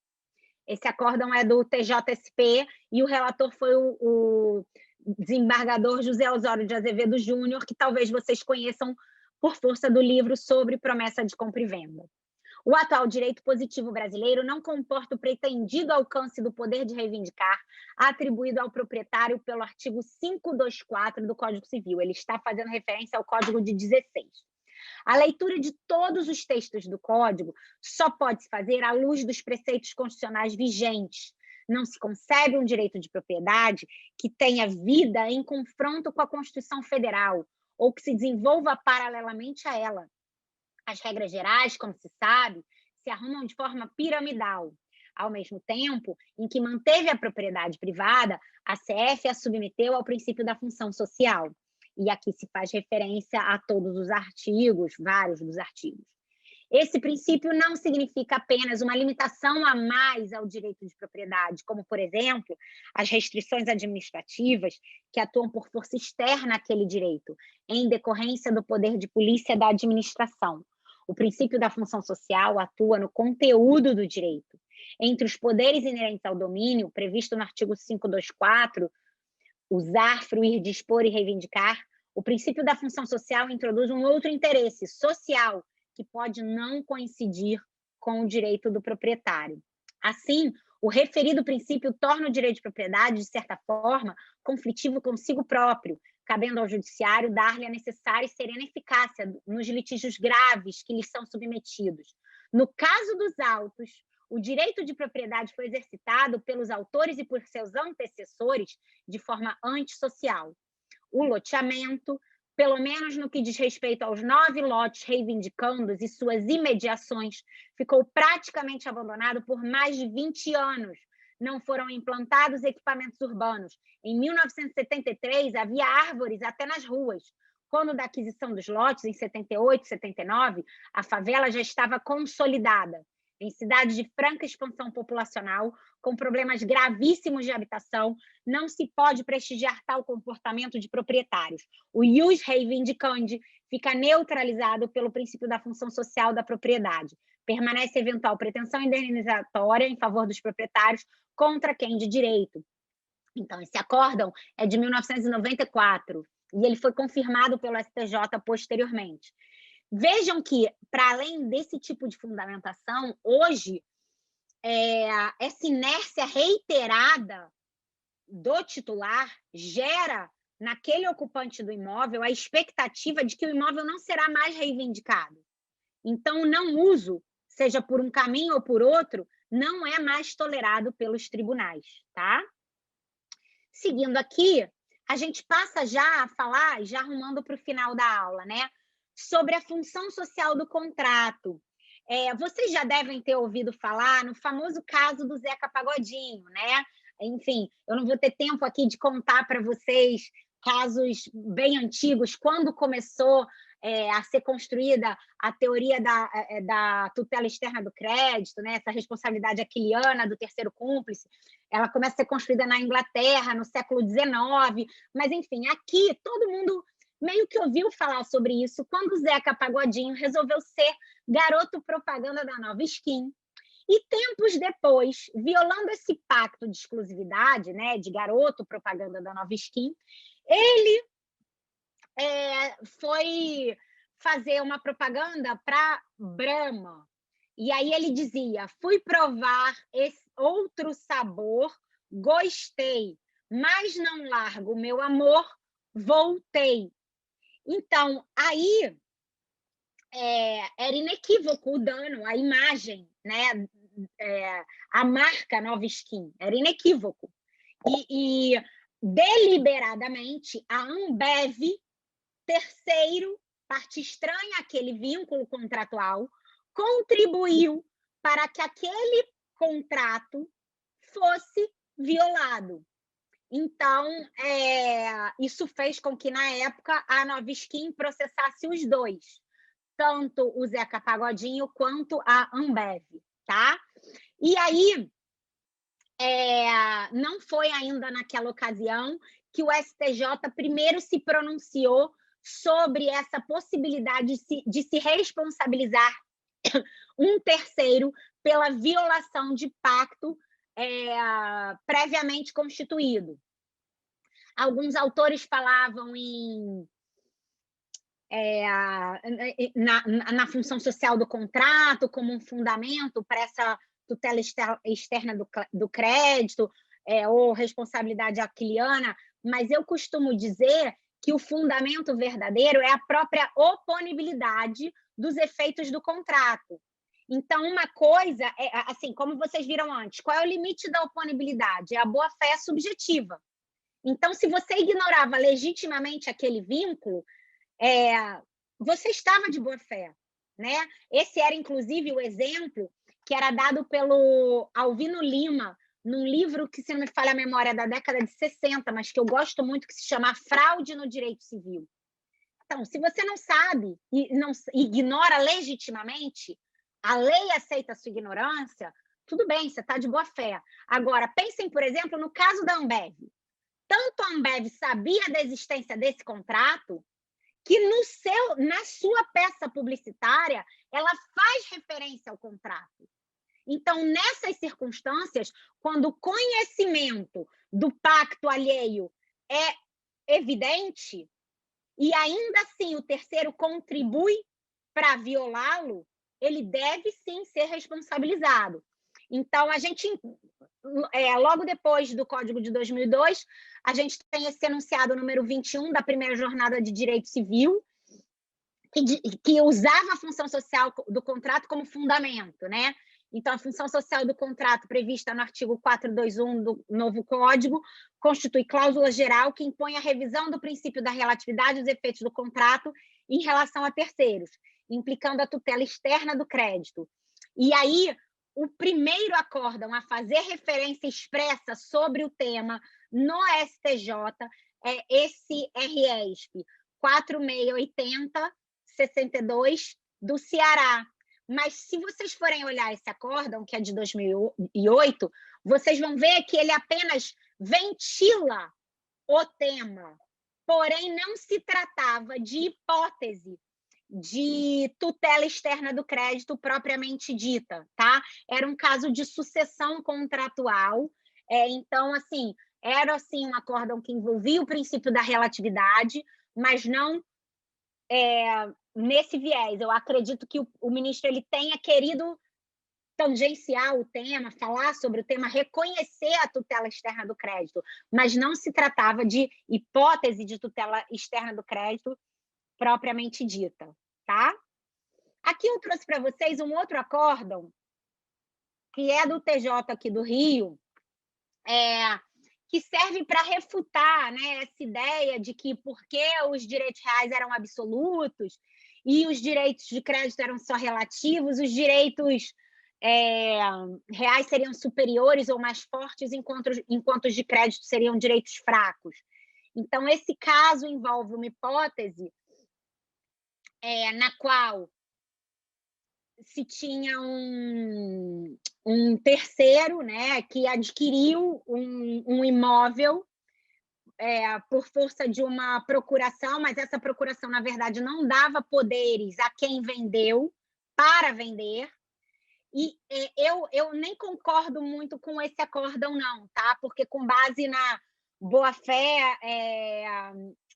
Esse acórdão é do TJSP e o relator foi o desembargador José Osório de Azevedo Júnior, que talvez vocês conheçam por força do livro sobre promessa de compra e venda. O atual direito positivo brasileiro não comporta o pretendido alcance do poder de reivindicar atribuído ao proprietário pelo artigo 524 do Código Civil. Ele está fazendo referência ao Código de 16. A leitura de todos os textos do Código só pode se fazer à luz dos preceitos constitucionais vigentes. Não se concebe um direito de propriedade que tenha vida em confronto com a Constituição Federal ou que se desenvolva paralelamente a ela. As regras gerais, como se sabe, se arrumam de forma piramidal. Ao mesmo tempo em que manteve a propriedade privada, a CF a submeteu ao princípio da função social. E aqui se faz referência a todos os artigos, vários dos artigos. Esse princípio não significa apenas uma limitação a mais ao direito de propriedade, como, por exemplo, as restrições administrativas que atuam por força externa àquele direito, em decorrência do poder de polícia da administração. O princípio da função social atua no conteúdo do direito. Entre os poderes inerentes ao domínio, previsto no artigo 524, usar, fruir, dispor e reivindicar, o princípio da função social introduz um outro interesse social que pode não coincidir com o direito do proprietário. Assim, o referido princípio torna o direito de propriedade, de certa forma, conflitivo consigo próprio, cabendo ao judiciário dar-lhe a necessária e serena eficácia nos litígios graves que lhes são submetidos. No caso dos autos, o direito de propriedade foi exercitado pelos autores e por seus antecessores de forma antissocial. O loteamento, pelo menos no que diz respeito aos 9 lotes reivindicandos e suas imediações, ficou praticamente abandonado por mais de 20 anos. Não foram implantados equipamentos urbanos. Em 1973, havia árvores até nas ruas. Quando da aquisição dos lotes, em 78, 79, a favela já estava consolidada. Em cidades de franca expansão populacional, com problemas gravíssimos de habitação, não se pode prestigiar tal comportamento de proprietários. O ius reivindicandi fica neutralizado pelo princípio da função social da propriedade. Permanece eventual pretensão indenizatória em favor dos proprietários contra quem de direito. Então, esse acórdão é de 1994 e ele foi confirmado pelo STJ posteriormente. Vejam que, para além desse tipo de fundamentação, hoje, essa inércia reiterada do titular gera, naquele ocupante do imóvel, a expectativa de que o imóvel não será mais reivindicado. Então, o não uso seja por um caminho ou por outro, não é mais tolerado pelos tribunais, tá? Seguindo aqui, a gente passa já a falar, já arrumando para o final da aula, né, sobre a função social do contrato. Vocês já devem ter ouvido falar no famoso caso do Zeca Pagodinho, né? Enfim, eu não vou ter tempo aqui de contar para vocês casos bem antigos, quando começou a ser construída a teoria da tutela externa do crédito, né? Essa responsabilidade aquiliana do terceiro cúmplice, ela começa a ser construída na Inglaterra no século XIX, mas enfim, aqui todo mundo meio que ouviu falar sobre isso quando o Zeca Pagodinho resolveu ser garoto propaganda da Nova Skin. E tempos depois, violando esse pacto de exclusividade, né, de garoto propaganda da Nova Skin, ele foi fazer uma propaganda para Brahma. E aí ele dizia: fui provar esse outro sabor, gostei, mas não largo o meu amor, voltei. Então, aí era inequívoco o dano, a imagem, né? A marca Nova Skin, era inequívoco. E deliberadamente, a Ambev, terceiro, parte estranha àquele vínculo contratual, contribuiu para que aquele contrato fosse violado. Então, isso fez com que, na época, a Nova Skin processasse os dois, tanto o Zeca Pagodinho quanto a Ambev, tá? E aí, não foi ainda naquela ocasião que o STJ primeiro se pronunciou sobre essa possibilidade de se responsabilizar um terceiro pela violação de pacto previamente constituído. Alguns autores falavam na função social do contrato como um fundamento para essa tutela externa do crédito, ou responsabilidade aquiliana, mas eu costumo dizer que o fundamento verdadeiro é a própria oponibilidade dos efeitos do contrato. Então, uma coisa, assim, como vocês viram antes, qual é o limite da oponibilidade? É a boa-fé subjetiva. Então, se você ignorava legitimamente aquele vínculo, você estava de boa-fé, né? Esse era, inclusive, o exemplo que era dado pelo Alvino Lima, num livro que, se não me falha a memória, é da década de 60, mas que eu gosto muito, que se chama Fraude no Direito Civil. Então, se você não sabe e não ignora legitimamente, a lei aceita a sua ignorância, tudo bem, você está de boa-fé. Agora, pensem, por exemplo, no caso da Ambev. Tanto a Ambev sabia da existência desse contrato, que na sua peça publicitária, ela faz referência ao contrato. Então, nessas circunstâncias, quando o conhecimento do pacto alheio é evidente, e ainda assim o terceiro contribui para violá-lo, ele deve sim ser responsabilizado. Então, a gente, logo depois do Código de 2002, a gente tem esse enunciado número 21 da primeira jornada de direito civil, que usava a função social do contrato como fundamento, né? Então, a função social do contrato, prevista no artigo 421 do novo Código, constitui cláusula geral que impõe a revisão do princípio da relatividade dos efeitos do contrato em relação a terceiros, implicando a tutela externa do crédito. E aí, o primeiro acórdão a fazer referência expressa sobre o tema no STJ é esse RESP 4680/62 do Ceará. Mas, se vocês forem olhar esse acórdão, que é de 2008, vocês vão ver que ele apenas ventila o tema, porém não se tratava de hipótese de tutela externa do crédito propriamente dita, tá? Era um caso de sucessão contratual, então, assim, era assim um acórdão que envolvia o princípio da relatividade, mas não nesse viés. Eu acredito que o ministro ele tenha querido tangenciar o tema, falar sobre o tema, reconhecer a tutela externa do crédito, mas não se tratava de hipótese de tutela externa do crédito propriamente dita, tá? Aqui eu trouxe para vocês um outro acórdão, que é do TJ aqui do Rio, que serve para refutar, né, essa ideia de que porque os direitos reais eram absolutos e os direitos de crédito eram só relativos, os direitos reais seriam superiores ou mais fortes, enquanto os de crédito seriam direitos fracos. Então, esse caso envolve uma hipótese na qual se tinha um terceiro, né, que adquiriu um imóvel por força de uma procuração, mas essa procuração, na verdade, não dava poderes a quem vendeu para vender. E eu nem concordo muito com esse acórdão, não, tá? Porque, com base na boa-fé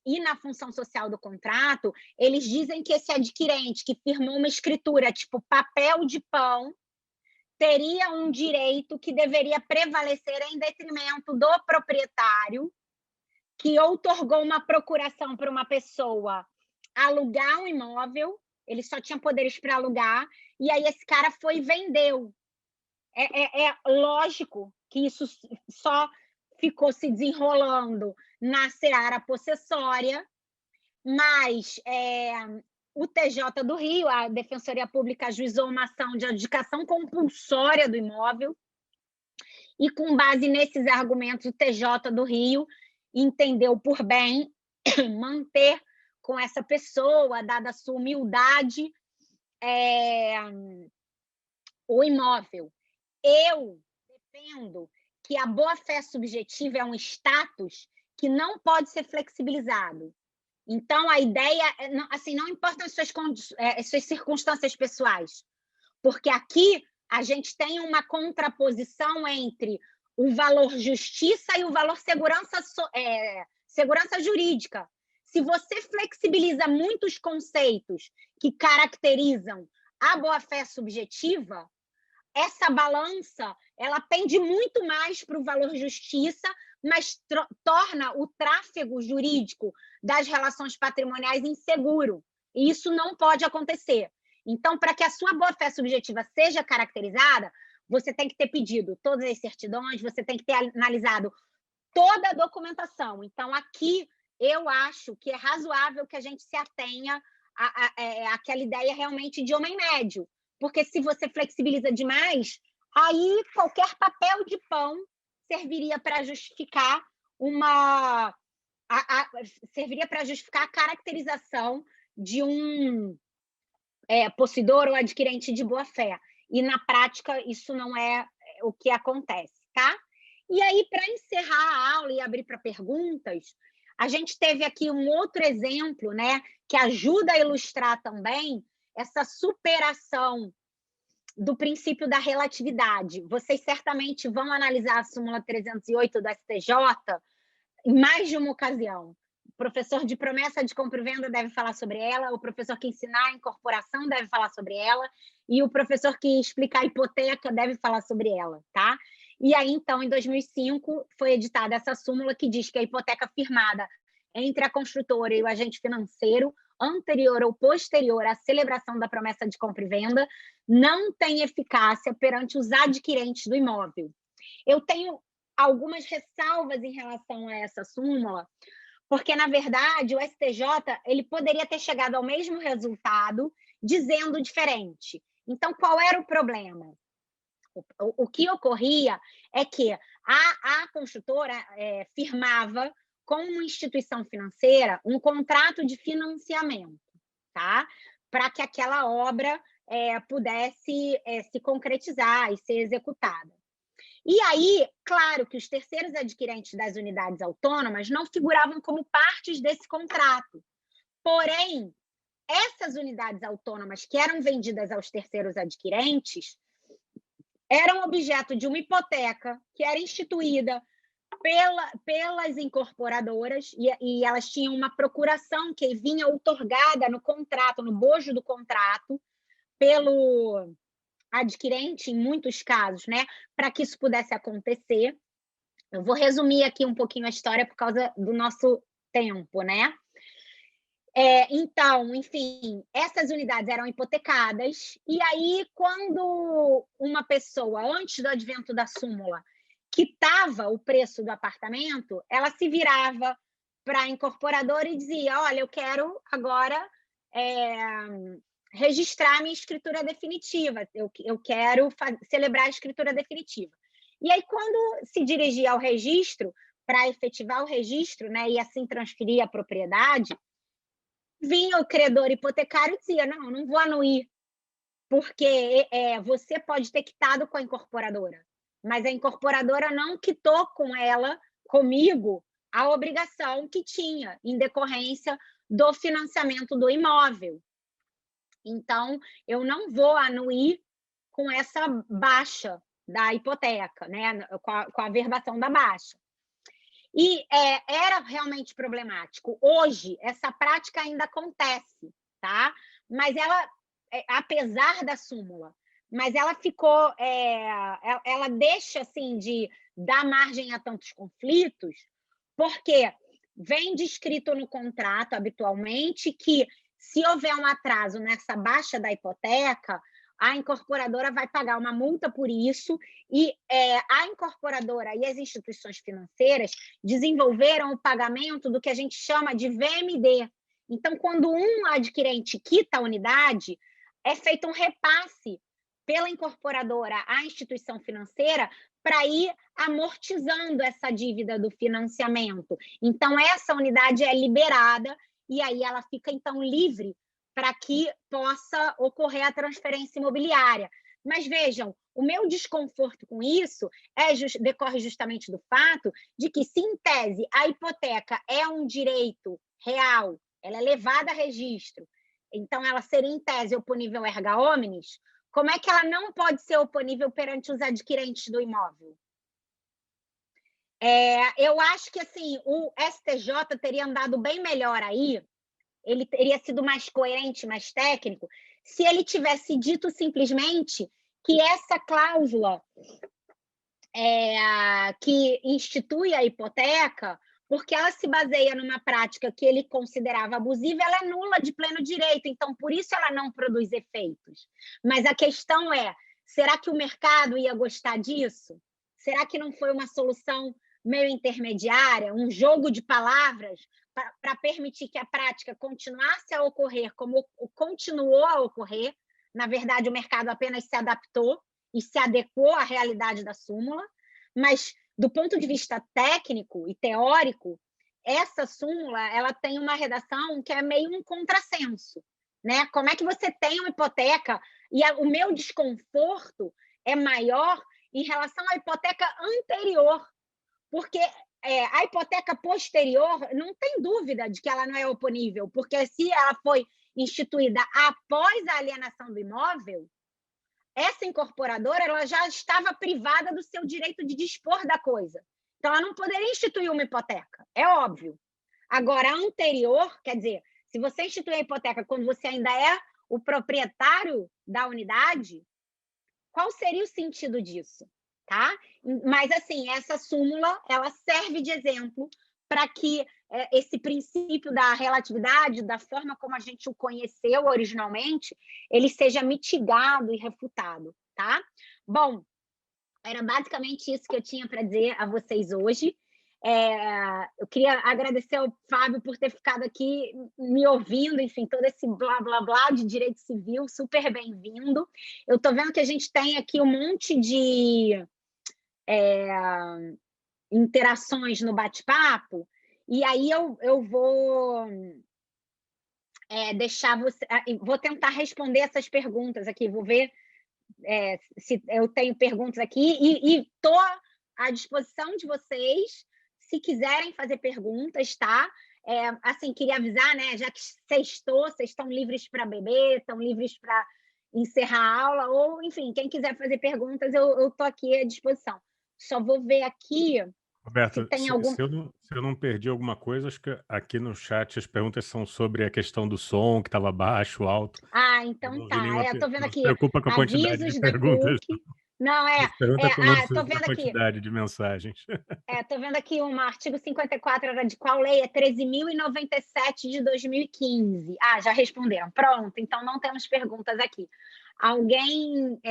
e na função social do contrato, eles dizem que esse adquirente que firmou uma escritura tipo papel de pão teria um direito que deveria prevalecer em detrimento do proprietário, que outorgou uma procuração para uma pessoa alugar um imóvel, ele só tinha poderes para alugar, e aí esse cara foi e vendeu. É lógico que isso só ficou se desenrolando na seara possessória, mas o TJ do Rio, a Defensoria Pública, ajuizou uma ação de adjudicação compulsória do imóvel, e, com base nesses argumentos, o TJ do Rio entendeu por bem manter com essa pessoa, dada a sua humildade, o imóvel. Eu defendo que a boa-fé subjetiva é um status que não pode ser flexibilizado. Então, a ideia, assim, não importam as suas circunstâncias pessoais, porque aqui a gente tem uma contraposição entre o valor justiça e o valor segurança jurídica. Se você flexibiliza muitos conceitos que caracterizam a boa-fé subjetiva, essa balança ela pende muito mais para o valor justiça, mas torna o tráfego jurídico das relações patrimoniais inseguro. E isso não pode acontecer. Então, para que a sua boa-fé subjetiva seja caracterizada, você tem que ter pedido todas as certidões, você tem que ter analisado toda a documentação. Então, aqui, eu acho que é razoável que a gente se atenha àquela ideia realmente de homem médio, porque se você flexibiliza demais, aí qualquer papel de pão serviria para justificar a caracterização de um possuidor ou adquirente de boa-fé. E, na prática, isso não é o que acontece, tá? E aí, para encerrar a aula e abrir para perguntas, a gente teve aqui um outro exemplo, né, que ajuda a ilustrar também essa superação do princípio da relatividade. Vocês certamente vão analisar a súmula 308 do STJ em mais de uma ocasião. O professor de promessa de compra e venda deve falar sobre ela, o professor que ensinar a incorporação deve falar sobre ela, e o professor que explicar a hipoteca deve falar sobre ela, tá? E aí, então, em 2005, foi editada essa súmula que diz que a hipoteca firmada entre a construtora e o agente financeiro, anterior ou posterior à celebração da promessa de compra e venda, não tem eficácia perante os adquirentes do imóvel. Eu tenho algumas ressalvas em relação a essa súmula, porque, na verdade, o STJ ele poderia ter chegado ao mesmo resultado dizendo diferente. Então, qual era o problema? O que ocorria é que a construtora firmava com uma instituição financeira um contrato de financiamento, tá? Para que aquela obra pudesse se concretizar e ser executada. E aí, claro que os terceiros adquirentes das unidades autônomas não figuravam como partes desse contrato. Porém, essas unidades autônomas que eram vendidas aos terceiros adquirentes eram objeto de uma hipoteca que era instituída pelas incorporadoras, e elas tinham uma procuração que vinha outorgada no contrato, no bojo do contrato, pelo adquirente, em muitos casos, né, para que isso pudesse acontecer. Eu vou resumir aqui um pouquinho a história por causa do nosso tempo, né? Então, enfim, essas unidades eram hipotecadas, e aí quando uma pessoa, antes do advento da súmula, quitava o preço do apartamento, ela se virava para a incorporadora e dizia: "Olha, eu quero agora, eh, registrar a minha escritura definitiva, eu quero celebrar a escritura definitiva". E aí quando se dirigia ao registro, para efetivar o registro, né, e assim transferir a propriedade, vinha o credor hipotecário e dizia: "Não, não vou anuir, porque, você pode ter quitado com a incorporadora, mas a incorporadora não quitou com ela, comigo, a obrigação que tinha, em decorrência do financiamento do imóvel. Então, eu não vou anuir com essa baixa da hipoteca, né, com a averbação da baixa". E, era realmente problemático. Hoje, essa prática ainda acontece, tá, mas ela, apesar da súmula, mas ela ficou, ela deixa, assim, de dar margem a tantos conflitos, porque vem descrito no contrato, habitualmente, que se houver um atraso nessa baixa da hipoteca, a incorporadora vai pagar uma multa por isso e, a incorporadora e as instituições financeiras desenvolveram o pagamento do que a gente chama de VMD. Então, quando um adquirente quita a unidade, é feito um repasse pela incorporadora à instituição financeira para ir amortizando essa dívida do financiamento. Então, essa unidade é liberada e aí ela fica, então, livre para que possa ocorrer a transferência imobiliária. Mas vejam, o meu desconforto com isso decorre justamente do fato de que, se em tese a hipoteca é um direito real, ela é levada a registro, então ela seria em tese oponível erga omnes, como é que ela não pode ser oponível perante os adquirentes do imóvel? Eu acho que assim o STJ teria andado bem melhor aí, ele teria sido mais coerente, mais técnico, se ele tivesse dito simplesmente que essa cláusula que institui a hipoteca, porque ela se baseia numa prática que ele considerava abusiva, ela é nula de pleno direito, então por isso ela não produz efeitos. Mas a questão é, será que o mercado ia gostar disso? Será que não foi uma solução meio intermediária, um jogo de palavras para permitir que a prática continuasse a ocorrer como continuou a ocorrer? Na verdade, o mercado apenas se adaptou e se adequou à realidade da súmula, mas do ponto de vista técnico e teórico, essa súmula ela tem uma redação que é meio um contrassenso, né? Como é que você tem uma hipoteca e o meu desconforto é maior em relação à hipoteca anterior, porque a hipoteca posterior não tem dúvida de que ela não é oponível, porque se ela foi instituída após a alienação do imóvel, essa incorporadora ela já estava privada do seu direito de dispor da coisa. Então, ela não poderia instituir uma hipoteca, é óbvio. Agora, a anterior, quer dizer, se você instituir a hipoteca quando você ainda é o proprietário da unidade, qual seria o sentido disso? Tá? Mas, assim, essa súmula ela serve de exemplo para que esse princípio da relatividade, da forma como a gente o conheceu originalmente, ele seja mitigado e refutado, tá? Bom, era basicamente isso que eu tinha para dizer a vocês hoje. Eu queria agradecer ao Fábio por ter ficado aqui me ouvindo, enfim, todo esse blá blá blá de direito civil, super bem-vindo. Eu estou vendo que a gente tem aqui um monte de interações no bate-papo, e aí eu vou deixar você. Vou tentar responder essas perguntas aqui, vou ver se eu tenho perguntas aqui, e estou à disposição de vocês, se quiserem fazer perguntas, tá? Assim, queria avisar, né? Já que sextou, vocês estão livres para beber, estão livres para encerrar a aula, ou, enfim, quem quiser fazer perguntas, eu estou aqui à disposição. Só vou ver aqui se Roberta, tem algum. se eu não perdi alguma coisa, acho que aqui no chat as perguntas são sobre a questão do som, que estava baixo, alto. Ah, Eu então não vi tá. nenhuma. Estou vendo Não se aqui preocupa com a quantidade de avisos da perguntas. PUC. Não, Essa pergunta com tô números da vendo aqui. quantidade de mensagens. Tô vendo aqui um artigo 54 era de qual lei? É 13.097 de 2015. Ah, já responderam. Pronto, então não temos perguntas aqui. Alguém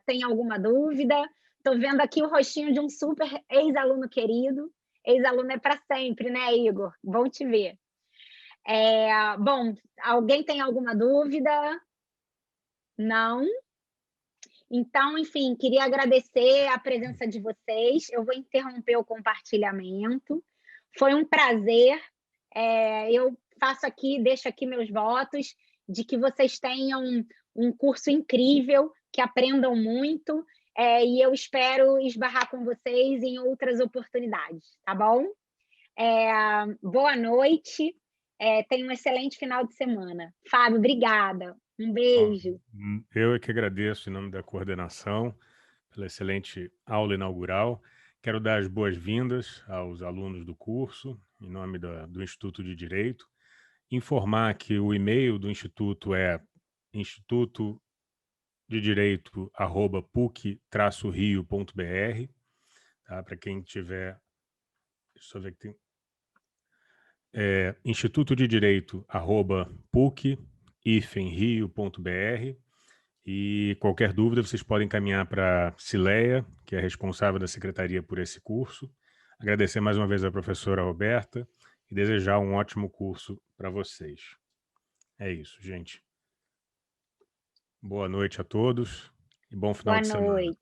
tem alguma dúvida? Estou vendo aqui o rostinho de um super ex-aluno querido. Ex-aluno é para sempre, né, Igor? Bom te ver. Bom, alguém tem alguma dúvida? Não? Então, enfim, queria agradecer a presença de vocês. Eu vou interromper o compartilhamento. Foi um prazer. Eu faço aqui, deixo aqui meus votos de que vocês tenham um curso incrível, que aprendam muito, e eu espero esbarrar com vocês em outras oportunidades, tá bom? Boa noite, tenha um excelente final de semana. Fábio, obrigada. Um Bom, beijo. eu é que agradeço em nome da coordenação pela excelente aula inaugural. Quero dar as boas-vindas aos alunos do curso, em nome do Instituto de Direito. Informar que o e-mail do Instituto é institutodedireito@puc-rio.br, tá? Para quem tiver... Deixa eu ver que tem... institutodedireito@puc-rio.br. E qualquer dúvida, vocês podem encaminhar para Cileia, que é responsável da secretaria por esse curso. Agradecer mais uma vez à professora Roberta e desejar um ótimo curso para vocês. É isso, gente. Boa noite a todos e bom final Boa de semana. noite.